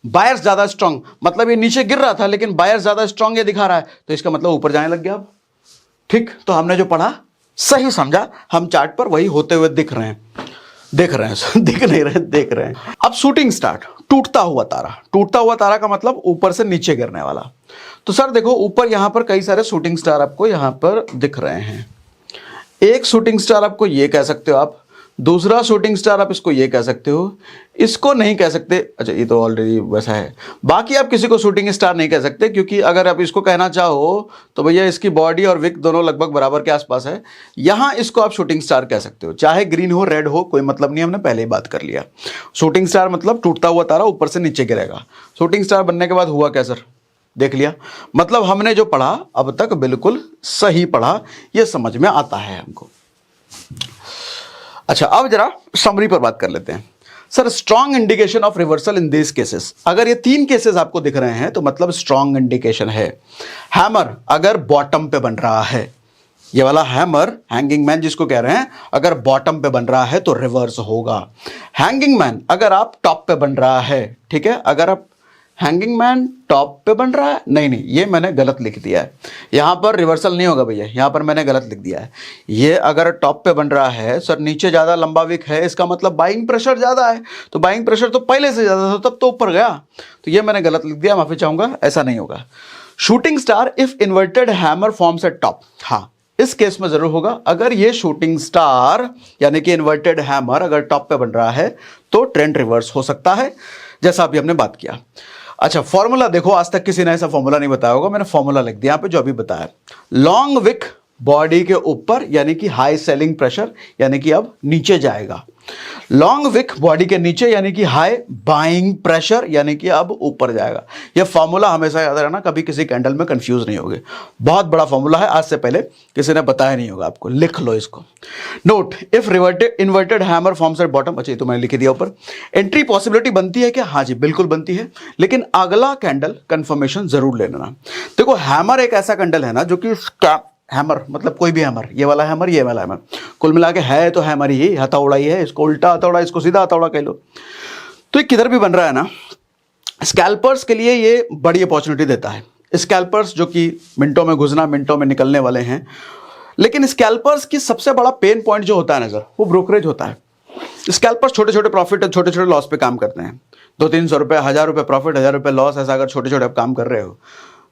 बायर्स ज्यादा स्ट्रांग, मतलब ये नीचे गिर रहा था लेकिन बायर्स ज्यादा स्ट्रांग ये दिखा रहा है, तो इसका मतलब ऊपर जाने लग गया अब, ठीक। तो हमने जो पढ़ा सही समझा, हम चार्ट पर वही होते हुए दिख रहे हैं, दिख नहीं रहे, देख रहे हैं। अब शूटिंग स्टार्ट, टूटता हुआ तारा। टूटता हुआ तारा का मतलब ऊपर से नीचे गिरने वाला। तो सर देखो, ऊपर यहां पर कई सारे शूटिंग स्टार आपको यहां पर दिख रहे हैं। एक शूटिंग स्टार आपको ये कह सकते हो आप, दूसरा शूटिंग स्टार आप इसको ये कह सकते हो, इसको नहीं कह सकते, अच्छा ये तो ऑलरेडी वैसा है। बाकी आप किसी को शूटिंग स्टार नहीं कह सकते, क्योंकि अगर आप इसको कहना चाहो तो भैया इसकी बॉडी और विक दोनों लगभग बराबर के आसपास है, यहाँ इसको आप शूटिंग स्टार कह सकते हो, चाहे ग्रीन हो रेड हो कोई मतलब नहीं, हमने पहले ही बात कर लिया। शूटिंग स्टार मतलब टूटता हुआ तारा ऊपर से नीचे गिरेगा। शूटिंग स्टार बनने के बाद हुआ क्या सर, देख लिया, मतलब हमने जो पढ़ा अब तक बिल्कुल सही पढ़ा, ये समझ में आता है हमको। अच्छा अब जरा समरी पर बात कर लेते हैं। Sir strong indication of reversal in this cases, अगर ये 3 केसेस आपको दिख रहे हैं तो मतलब स्ट्रॉन्ग इंडिकेशन है। हैमर अगर बॉटम पे बन रहा है, ये वाला हैमर हैंगिंग मैन जिसको कह रहे हैं, अगर बॉटम पे बन रहा है तो रिवर्स होगा। हैंगिंग मैन अगर आप टॉप पे बन रहा है, ठीक है, अगर आप हैंगिंग मैन टॉप पे बन रहा है, नहीं ये मैंने गलत लिख दिया है, यहां पर रिवर्सल नहीं होगा भैया, यहां पर मैंने गलत लिख दिया है। ये अगर टॉप पे बन रहा है सर, नीचे ज्यादा लंबा विक है, इसका मतलब बाइंग प्रेशर ज्यादा है, तो बाइंग प्रेशर तो पहले से ज्यादा था तब तो ऊपर गया, तो ये मैंने गलत लिख दिया, माफी चाहूंगा, ऐसा नहीं होगा। Shooting star if inverted hammer forms at top, हाँ इस केस में जरूर होगा, अगर ये शूटिंग स्टार यानी कि इन्वर्टेड हैमर अगर टॉप पे बन रहा है तो ट्रेंड रिवर्स हो सकता है, जैसा अभी हमने बात किया। अच्छा फॉर्मूला देखो, आज तक किसी ने ऐसा फॉर्मूला नहीं बताया होगा, मैंने फॉर्मूला लिख दिया यहाँ पे जो अभी बताया। लॉन्ग विक बॉडी के ऊपर यानी कि हाई सेलिंग प्रेशर, यानी कि अब नीचे जाएगा। लॉन्ग विक बॉडी के नीचे यानी कि हाई बाइंग प्रेशर, यानी कि अब ऊपर जाएगा। यह फॉर्मूला हमेशा याद रहना, कभी किसी कैंडल में कंफ्यूज नहीं होगे, बहुत बड़ा फॉर्मूला है, आज से पहले किसी ने बताया नहीं होगा आपको, लिख लो इसको। Note if inverted hammer forms at bottom, अच्छा ये तो मैंने लिख दिया ऊपर। एंट्री पॉसिबिलिटी बनती है क्या, हाँ जी बिल्कुल बनती है, लेकिन अगला कैंडल कंफर्मेशन जरूर ले लेना। देखो हैमर एक ऐसा कैंडल है ना जो कि हैमर मतलब कोई भी हैमर, ये वाला हैमर ये वाला हैमर, कुल मिला के है तो हैमर ही, हथौड़ा ही है, इसको उल्टा हथौड़ा इसको सीधा हथौड़ा कह लो। तो ये किधर भी बन रहा है ना, स्कैल्पर्स के लिए ये बड़ी अपॉर्चुनिटी देता है। स्कैल्पर्स जो कि मिनटों में घुसना मिनटों में निकलने वाले हैं, लेकिन स्कैल्पर्स की सबसे बड़ा पेन पॉइंट जो होता है ना सर, वो ब्रोकरेज होता है। स्कैल्पर्स छोटे छोटे प्रॉफिट छोटे छोटे लॉस पे काम करते हैं, 200-300 रुपये, 1000 रुपये प्रॉफिट 1000 रुपये लॉस, ऐसा अगर छोटे छोटे आप काम कर रहे हो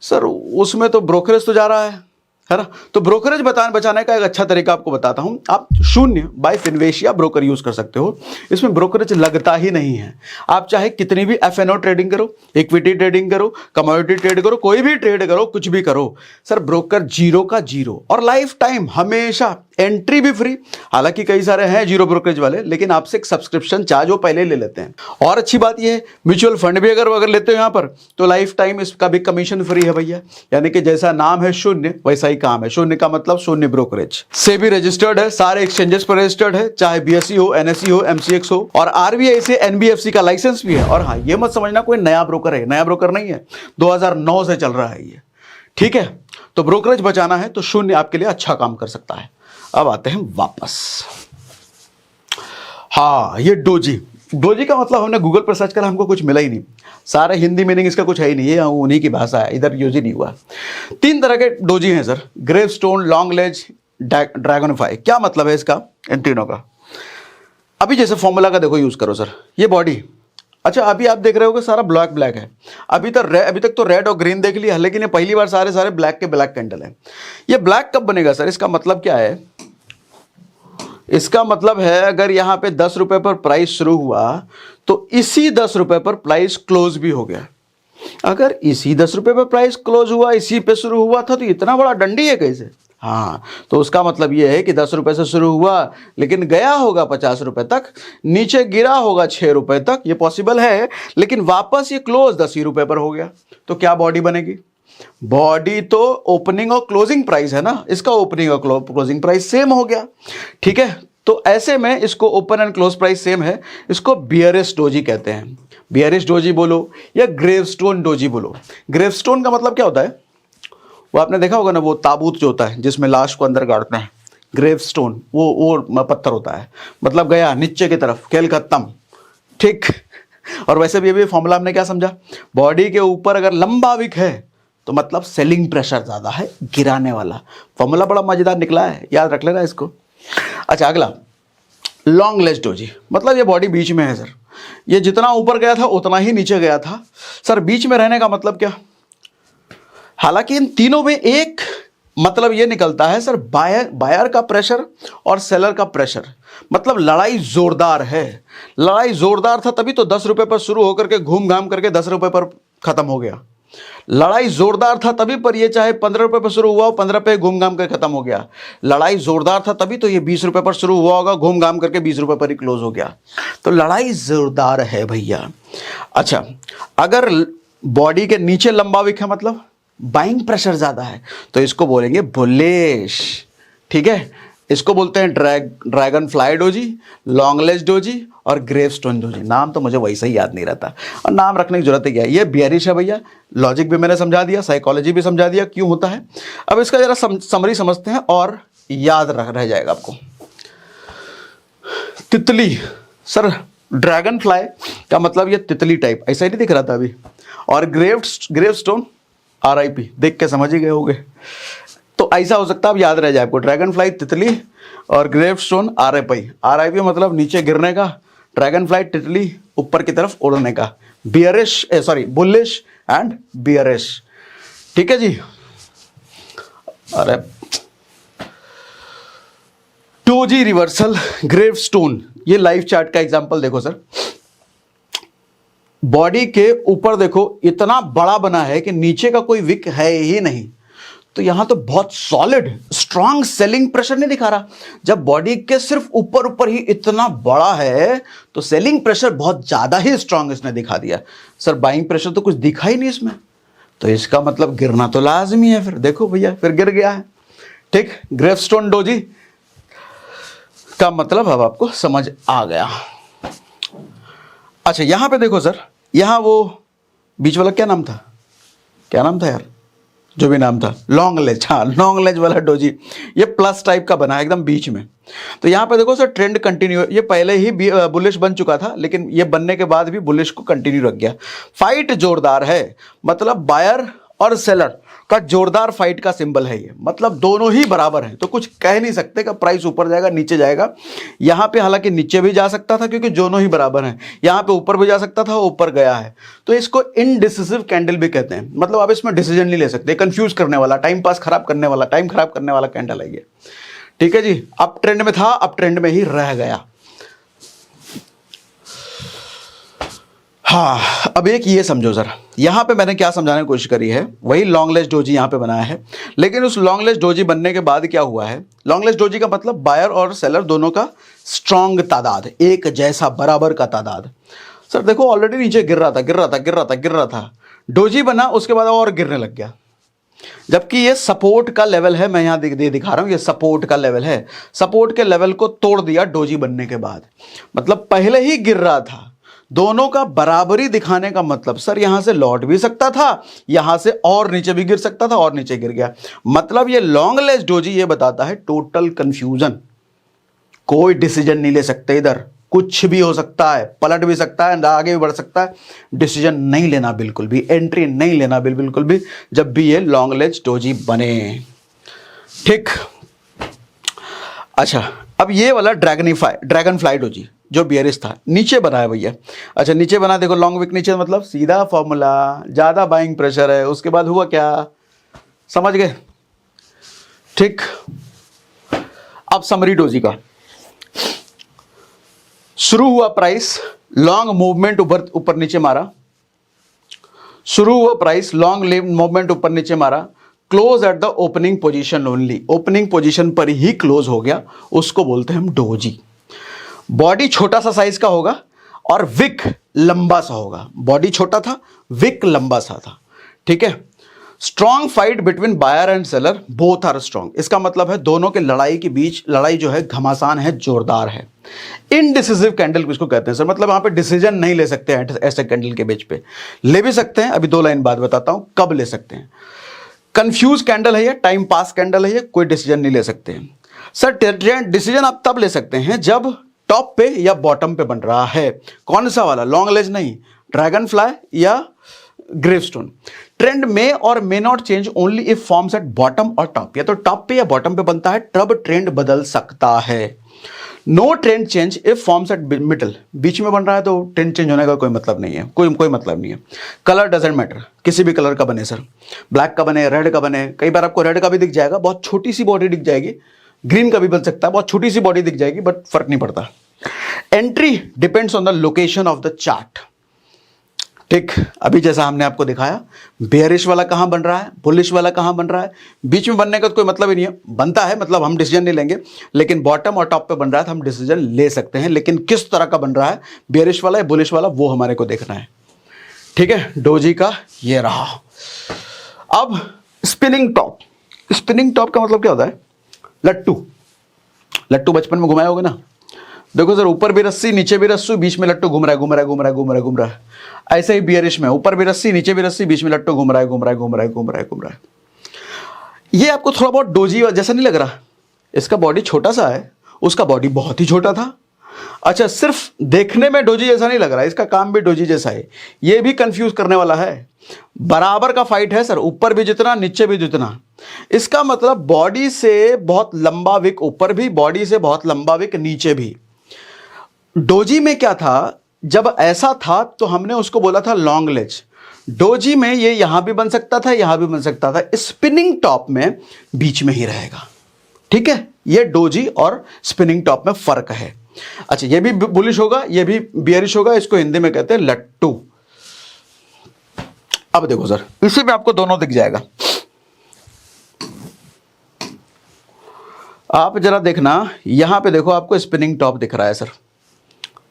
सर, उसमें तो ब्रोकरेज तो जा रहा है ना। तो ब्रोकरेज बचाने का एक अच्छा तरीका आपको बताता हूं, आप 0 बाय फिनवेशिया ब्रोकर यूज कर सकते हो, इसमें ब्रोकरेज लगता ही नहीं है। आप चाहे कितनी भी एफएनओ ट्रेडिंग करो, इक्विटी ट्रेडिंग करो, कमोडिटी ट्रेड करो, कोई भी ट्रेड करो, कुछ भी करो सर, ब्रोकर 0 का 0 और लाइफ टाइम हमेशा, एंट्री भी फ्री। हालांकि कई सारे हैं जीरो ब्रोकरेज वाले, लेकिन आपसे एक सब्सक्रिप्शन चार्ज वो पहले ले लेते हैं। और अच्छी बात ये है, म्यूचुअल फंड भी अगर लेते हो यहाँ पर तो लाइफ टाइम इसका भी कमीशन फ्री है भैया, यानी कि जैसा नाम है 0 वैसा ही काम है। 0 का मतलब 0 ब्रोकरेज, सेबी रजिस्टर्ड है, सारे एक्सचेंजेस पर रजिस्टर्ड है, चाहे बीएसई हो, एनएसई हो, एमसीएक्स हो, और आरबीआई से एनबीएफसी का लाइसेंस भी है। और हाँ ये मत समझना कोई नया ब्रोकर है, नया ब्रोकर नहीं है, 2009 से चल रहा है ये, ठीक है। तो ब्रोकरेज बचाना है तो 0 आपके लिए अच्छा काम कर सकता है। अब आते हैं वापस, हाँ ये डोजी का मतलब हमने गूगल पर सर्च करा, हमको कुछ मिला ही नहीं, सारे हिंदी मीनिंग इसका कुछ है ही नहीं, ये उन्हीं की भाषा है, इधर यूज ही नहीं हुआ। 3 तरह के डोजी हैं सर, ग्रेवस्टोन, लॉन्ग लेज, ड्रैगनफ्लाई। क्या मतलब है इसका इन तीनों का? अभी जैसे फॉर्मूला का देखो यूज करो सर, ये बॉडी, अच्छा अभी आप देख रहे हो कि सारा ब्लैक है, अभी तक तो रेड और ग्रीन देख लिया, लेकिन ये पहली बार सारे ब्लैक के ब्लैक कैंडल है। ये ब्लैक कब बनेगा सर? इसका मतलब क्या है? इसका मतलब है अगर यहां पे 10 रुपए पर प्राइस शुरू हुआ तो इसी 10 रुपए पर प्राइस क्लोज भी हो गया। अगर इसी 10 रुपए पर प्राइस क्लोज हुआ, इसी पे शुरू हुआ था, तो इतना बड़ा डंडी है कैसे? हाँ, तो उसका मतलब यह है कि 10 रुपए से शुरू हुआ लेकिन गया होगा 50 रुपए तक, नीचे गिरा होगा 6 रुपए तक, ये पॉसिबल है, लेकिन वापस ये क्लोज 10 ही रुपए पर हो गया। तो क्या बॉडी बनेगी? बॉडी तो ओपनिंग और क्लोजिंग प्राइस है ना, इसका ओपनिंग और क्लोजिंग प्राइस सेम हो गया, ठीक है। तो ऐसे में इसको open and close price same है, इसको बियरिश डोजी कहते हैं। बियरिश डोजी बोलो या ग्रेवस्टोन डोजी बोलो। ग्रेवस्टोन का मतलब क्या होता है? वो आपने देखा होगा ना, वो ताबूत जो होता है जिसमें लाश को अंदर गाड़ते हैं, ग्रेवस्टोन वो पत्थर होता है, मतलब गया नीचे की तरफ, खेल खत्म, ठीक। और वैसे भी अभी फॉर्मूला हमने क्या समझा, बॉडी के ऊपर अगर लंबा विक है तो मतलब सेलिंग प्रेशर ज्यादा है, गिराने वाला। फॉर्मूला बड़ा मजेदार निकला है, याद रख लेना इसको। अच्छा अगला, लॉन्ग लेज डोजी, मतलब ये बॉडी बीच में है सर, ये जितना ऊपर गया था उतना ही नीचे गया था। सर बीच में रहने का मतलब क्या? हालांकि इन तीनों में एक मतलब ये निकलता है सर, बायर का प्रेशर और सेलर का प्रेशर, मतलब लड़ाई जोरदार है। लड़ाई जोरदार था तभी तो 10 रुपए पर शुरू होकर के घूम घाम करके 10 रुपए पर खत्म हो गया। लड़ाई जोरदार था तभी पर ये चाहे 15 रुपए पर शुरू हुआ हो 15 पे घूम घाम कर खत्म हो गया। लड़ाई जोरदार था तभी तो ये 20 रुपए पर शुरू हुआ होगा, घूम घाम करके 20 रुपए पर ही क्लोज हो गया। तो लड़ाई जोरदार है भैया। अच्छा, अगर बॉडी के नीचे लंबा विक है मतलब बाइंग प्रेशर ज्यादा है, तो इसको बोलेंगे बुलिश। ठीक है, इसको बोलते हैं ड्रैगन फ्लाई डोजी, लॉन्गलेज डोजी और ग्रेवस्टोन डोजी। नाम तो मुझे वैसे ही याद नहीं रहता और नाम रखने की जरूरत है क्या। ये बियरिश है भैया, लॉजिक भी मैंने समझा दिया, साइकोलॉजी भी समझा दिया क्यों होता है। अब इसका जरा समरी समझते हैं और याद रह जाएगा आपको। तितली, सर ड्रैगन फ्लाई का मतलब ये तितली टाइप, ऐसा ही नहीं दिख रहा था अभी। और ग्रेवस्टोन RIP, देख के समझ ही गए होंगे। तो ऐसा हो सकता है, अब याद रह जाए आपको, ड्रैगन फ्लाई तितली और ग्रेवस्टोन RIP मतलब नीचे गिरने का, ड्रैगन फ्लाई तितली ऊपर की तरफ उड़ने का। Bullish and bearish. ठीक है जी। अरे डोजी रिवर्सल, ग्रेवस्टोन, ये लाइफ चार्ट का एग्जांपल देखो सर। बॉडी के ऊपर देखो इतना बड़ा बना है कि नीचे का कोई विक है ही नहीं, तो यहां तो बहुत सॉलिड स्ट्रांग सेलिंग प्रेशर नहीं दिखा रहा। जब बॉडी के सिर्फ ऊपर ऊपर ही इतना बड़ा है तो सेलिंग प्रेशर बहुत ज्यादा ही स्ट्रांग इसने दिखा दिया। सर बाइंग प्रेशर तो कुछ दिखा ही नहीं इसमें, तो इसका मतलब गिरना तो लाजमी है। फिर देखो भैया, फिर गिर गया है। ठीक, ग्रेवस्टोन डोजी का मतलब अब आपको समझ आ गया। अच्छा, यहां पे देखो सर, यहां वो बीच वाला क्या नाम था यार, जो भी नाम था, लॉन्गलेज। हाँ, लॉन्गलेज वाला डोजी, ये प्लस टाइप का बना है एकदम बीच में। तो यहाँ पे देखो सर ट्रेंड कंटिन्यू, ये पहले ही बुलिश बन चुका था लेकिन ये बनने के बाद भी बुलिश को कंटिन्यू रख गया। फाइट जोरदार है, मतलब बायर और सेलर का जोरदार फाइट का सिंबल है ये, मतलब दोनों ही बराबर हैं, तो कुछ कह नहीं सकते कि प्राइस ऊपर जाएगा नीचे जाएगा। यहां पे हालांकि नीचे भी जा सकता था क्योंकि दोनों ही बराबर हैं, यहां पे ऊपर भी जा सकता था, ऊपर गया है। तो इसको इनडिसिसिव कैंडल भी कहते हैं, मतलब आप इसमें डिसीजन नहीं ले सकते, कंफ्यूज करने वाला, टाइम खराब करने वाला कैंडल है ये। ठीक है जी, अप ट्रेंड में था, अप ट्रेंड में ही रह गया। हाँ, अब एक ये समझो जरा, यहां पे मैंने क्या समझाने की कोशिश करी है, वही लॉन्गलेज डोजी यहां पे बनाया है। लेकिन उस लॉन्गलेज डोजी बनने के बाद क्या हुआ है, लॉन्गलेज डोजी का मतलब बायर और सेलर दोनों का स्ट्रांग तादाद, एक जैसा बराबर का तादाद। सर देखो ऑलरेडी नीचे गिर रहा था, डोजी बना, उसके बाद और गिरने लग गया, जबकि ये सपोर्ट का लेवल है। मैं यहां दिखा रहा हूं, ये सपोर्ट का लेवल है। सपोर्ट के लेवल को तोड़ दिया डोजी बनने के बाद, मतलब पहले ही गिर रहा था। दोनों का बराबरी दिखाने का मतलब सर यहां से लौट भी सकता था, यहां से और नीचे भी गिर सकता था, और नीचे गिर गया। मतलब ये लॉन्गलेज डोजी ये बताता है टोटल कंफ्यूजन, कोई डिसीजन नहीं ले सकते, इधर कुछ भी हो सकता है, पलट भी सकता है, आगे भी बढ़ सकता है। डिसीजन नहीं लेना बिल्कुल भी, एंट्री नहीं लेना बिल्कुल भी, जब भी ये लॉन्गलेज डोजी बने। ठीक, अच्छा, अब ये वाला ड्रैगन फ्लाई डोजी जो बियरिश था, नीचे बना है भैया। अच्छा, नीचे बना, देखो लॉन्ग विक नीचे, मतलब सीधा फॉर्मूला, ज्यादा बाइंग प्रेशर है। उसके बाद हुआ क्या, समझ गए। ठीक, अब समरी डोजी का शुरू हुआ प्राइस, लॉन्ग मूवमेंट ऊपर नीचे मारा, शुरू हुआ प्राइस, लॉन्ग मूवमेंट ऊपर नीचे मारा, close at the opening position only, opening position पर ही क्लोज हो गया, उसको बोलते हैं हम डोजी। बॉडी छोटा सा साइज का होगा और विक लंबा सा होगा, बॉडी छोटा था, विक लंबा सा था। ठीक है, strong fight between buyer and seller, both are strong, इसका मतलब है दोनों के लड़ाई के बीच, लड़ाई जो है घमासान है, जोरदार है। इनडिसिसिव कैंडल किसको कहते हैं सर, मतलब यहां पे डिसीजन नहीं ले सकते हैं ऐसे कैंडल के बीच पे, ले भी सकते हैं, अभी 2 लाइन बाद बताता हूं कब ले सकते हैं। कंफ्यूज कैंडल है ये, टाइम पास कैंडल है ये, कोई डिसीजन नहीं ले सकते हैं सर। डिसीजन आप तब ले सकते हैं जब टॉप पे या बॉटम पे बन रहा है। कौन सा वाला, लॉन्गलेज नहीं, ड्रैगन फ्लाई या ग्रेवस्टोन। ट्रेंड में और may not change only if forms at bottom और टॉप, या तो टॉप पे या बॉटम पे बनता है, तब ट्रेंड बदल सकता है। No trend change if forms at middle, बीच में बन रहा है तो ट्रेंड चेंज होने का कोई मतलब नहीं है, कोई मतलब नहीं है। कलर डजेंट मैटर, किसी भी कलर का बने सर, ब्लैक का बने, रेड का बने, कई बार आपको रेड का भी दिख जाएगा, बहुत छोटी सी बॉडी दिख जाएगी, ग्रीन का भी बन सकता है, बहुत छोटी सी बॉडी दिख जाएगी, बट फर्क नहीं पड़ता। Entry depends on the location of the chart. ठीक, अभी जैसा हमने आपको दिखाया, बेयरिश वाला कहां बन रहा है, बुलिश वाला कहां बन रहा है, बीच में बनने का तो कोई मतलब ही नहीं है, बनता है मतलब हम डिसीजन नहीं लेंगे, लेकिन बॉटम और टॉप पे बन रहा है तो हम डिसीजन ले सकते हैं, लेकिन किस तरह का बन रहा है, बेयरिश वाला या बुलिश वाला, वो हमारे को देखना है। ठीक है, डोजी का ये रहा। अब स्पिनिंग टॉप, स्पिनिंग टॉप का मतलब क्या होता है? लट्टू, लट्टू बचपन में घुमाया होगा ना, देखो सर, ऊपर भी रस्सी नीचे भी रस्सी, बीच में लट्टू घूम रहा है, घूम रहा है, घूम रहा है, घूम रहा है, घूम रहा है। ऐसे ही बियरिश में ऊपर भी रस्सी नीचे भी रस्सी, बीच में लट्टू घूम रहा है, घूम रहा है, घूम रहा है, घूम रहा है, घूम रहा है। ये आपको थोड़ा बहुत डोजी जैसा नहीं लग रहा? इसका बॉडी छोटा सा है, उसका बॉडी बहुत ही छोटा था। अच्छा, सिर्फ देखने में डोजी जैसा नहीं लग रहा है, इसका काम भी डोजी जैसा है। ये भी कंफ्यूज करने वाला है। बराबर का फाइट है सर, ऊपर भी जितना नीचे भी जितना। इसका मतलब बॉडी से बहुत लंबा विक ऊपर भी, बॉडी से बहुत लंबा विक नीचे भी। डोजी में क्या था, जब ऐसा था तो हमने उसको बोला था लॉन्ग लेज। डोजी में ये यहां भी बन सकता था, यहां भी बन सकता था, स्पिनिंग टॉप में बीच में ही रहेगा। ठीक है, ये डोजी और स्पिनिंग टॉप में फर्क है। अच्छा, ये भी बुलिश होगा, ये भी बियरिश होगा, इसको हिंदी में कहते हैं लट्टू। अब देखो सर, इसी में आपको दोनों दिख जाएगा। आप जरा देखना, यहां पे देखो, आपको स्पिनिंग टॉप दिख रहा है सर,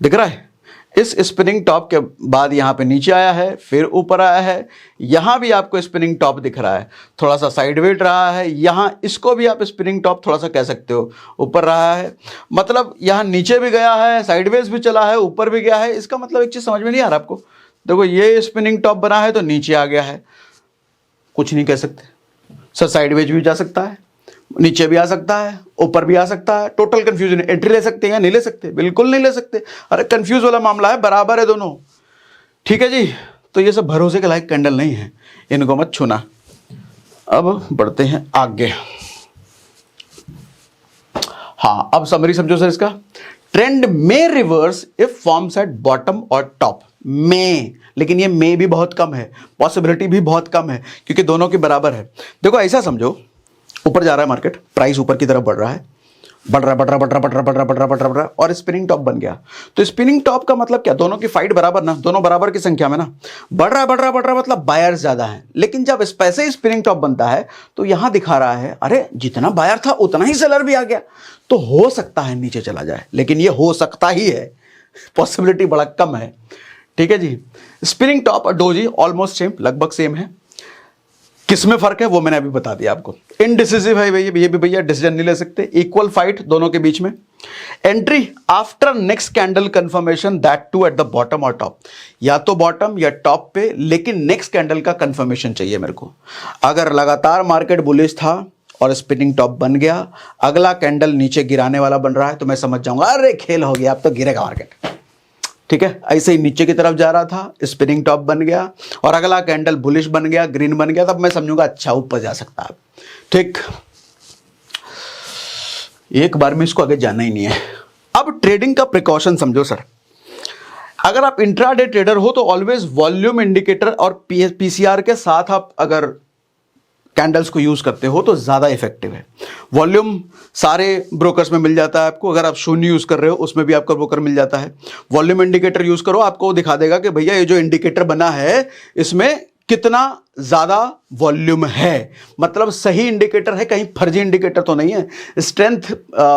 दिख रहा है? इस स्पिनिंग टॉप के बाद यहां पे नीचे आया है, फिर ऊपर आया है, यहां भी आपको स्पिनिंग टॉप दिख रहा है, थोड़ा सा साइडवेज रहा है, यहां इसको भी आप स्पिनिंग टॉप थोड़ा सा कह सकते हो, ऊपर रहा है, मतलब यहां नीचे भी गया है, साइडवेज भी चला है, ऊपर भी गया है। इसका मतलब एक चीज समझ में नहीं आ रहा आपको? देखो, ये स्पिनिंग टॉप बना है तो नीचे आ गया है, कुछ नहीं कह सकते सर, साइडवेज भी जा सकता है, नीचे भी आ सकता है, ऊपर भी आ सकता है, टोटल कंफ्यूजन है। एंट्री ले सकते हैं या नहीं ले सकते? बिल्कुल नहीं ले सकते। अरे कंफ्यूज वाला मामला है, बराबर है दोनों। ठीक है जी, तो ये सब भरोसे के लायक कैंडल नहीं है, इनको मत छूना। अब बढ़ते हैं आगे। हाँ, अब समरी समझो सर इसका। ट्रेंड में reverse if forms at bottom और टॉप में, लेकिन ये में भी बहुत कम है, पॉसिबिलिटी भी बहुत कम है, क्योंकि दोनों के बराबर है। देखो ऐसा समझो, ऊपर जा रहा है मार्केट, प्राइस ऊपर की तरफ बढ़ रहा है, बढ़ रहा है और स्पिनिंग टॉप बन गया। तो स्पिनिंग टॉप का मतलब क्या? दोनों की फाइट बराबर ना, दोनों बराबर की संख्या में ना, बढ़ रहा है मतलब बायर्स ज्यादा है। लेकिन जब पैसे स्पिनिंग टॉप बनता है तो यहां दिखा रहा है, अरे जितना बायर था उतना ही सेलर भी आ गया, तो हो सकता है नीचे चला जाए, लेकिन ये हो सकता ही है, पॉसिबिलिटी बड़ा कम है। ठीक है जी, स्पिनिंग टॉप और डोजी ऑलमोस्ट सेम, लगभग सेम है। किसमें फर्क है वो मैंने अभी बता दिया आपको। इनडिसिसिव है भैया, ये भी भैया डिसीजन नहीं ले सकते, इक्वल फाइट दोनों के बीच में। Entry after next candle confirmation, that too at the bottom और टॉप, या तो बॉटम या टॉप पे, लेकिन नेक्स्ट कैंडल का कंफर्मेशन चाहिए मेरे को। अगर लगातार मार्केट बुलिश था और स्पिनिंग टॉप बन गया, अगला कैंडल नीचे गिराने वाला बन रहा है, तो मैं समझ जाऊंगा अरे खेल हो गया, अब तो गिरेगा मार्केट। ठीक है, ऐसे ही नीचे की तरफ जा रहा था, स्पिनिंग टॉप बन गया और अगला कैंडल बुलिश बन गया, ग्रीन बन गया, तब मैं समझूंगा अच्छा ऊपर जा सकता है। ठीक, एक बार में इसको आगे जाना ही नहीं है। अब ट्रेडिंग का प्रिकॉशन समझो सर। अगर आप इंट्राडे ट्रेडर हो तो ऑलवेज वॉल्यूम इंडिकेटर और पीसीआर के साथ आप अगर कैंडल्स को यूज करते हो तो ज्यादा इफेक्टिव है। वॉल्यूम सारे ब्रोकर्स में मिल जाता है आपको, अगर आप शून्य यूज कर रहे हो उसमें भी आपका ब्रोकर मिल जाता है। वॉल्यूम इंडिकेटर यूज करो, आपको दिखा देगा कि भैया ये जो इंडिकेटर बना है इसमें कितना ज्यादा वॉल्यूम है, मतलब सही इंडिकेटर है, कहीं फर्जी इंडिकेटर तो नहीं है, स्ट्रेंथ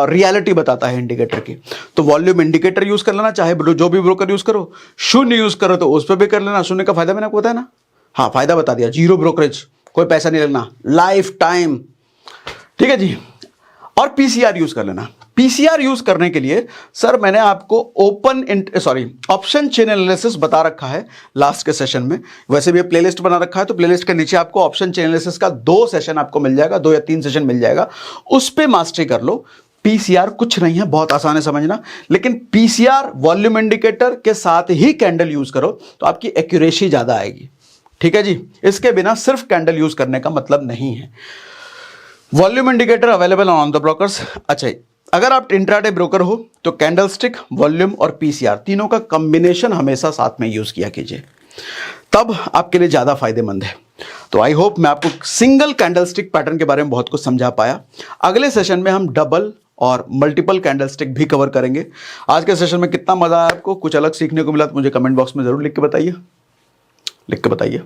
रियलिटी बताता है इंडिकेटर की। तो वॉल्यूम इंडिकेटर यूज कर लेना, चाहे जो भी ब्रोकर यूज करो। शून्य यूज करो तो उस पर भी कर लेना, शून्य का फायदा मैंने आपको बताया ना, हाँ फायदा बता दिया, जीरो ब्रोकरेज, कोई पैसा नहीं लगना, लाइफ टाइम। ठीक है जी, और पीसीआर यूज कर लेना। पीसीआर यूज करने के लिए सर मैंने आपको ऑप्शन चेन एनालिसिस बता रखा है लास्ट के सेशन में, वैसे भी प्लेलिस्ट बना रखा है, तो प्लेलिस्ट के नीचे आपको ऑप्शन चेन एनालिसिस का 2 सेशन आपको मिल जाएगा, 2 या 3 सेशन मिल जाएगा, उस पे मास्टरी कर लो। पीसीआर कुछ नहीं है, बहुत आसान है समझना, लेकिन पीसीआर वॉल्यूम इंडिकेटर के साथ ही कैंडल यूज करो तो आपकी एक्यूरेसी ज्यादा आएगी। ठीक है जी, इसके बिना सिर्फ कैंडल यूज करने का मतलब नहीं है। Volume indicator available on the brokers. अच्छा, अगर आप इंट्राडे ब्रोकर हो तो कैंडलस्टिक, वॉल्यूम और पीसीआर तीनों का कॉम्बिनेशन हमेशा साथ में यूज किया कीजिए, तब आपके लिए ज्यादा फायदेमंद है। तो आई होप मैं आपको सिंगल कैंडलस्टिक पैटर्न के बारे में बहुत कुछ समझा पाया। अगले सेशन में हम डबल और मल्टीपल कैंडलस्टिक भी कवर करेंगे। आज के सेशन में कितना मजा आया आपको, कुछ अलग सीखने को मिला तो मुझे कमेंट बॉक्स में जरूर लिख के बताइए।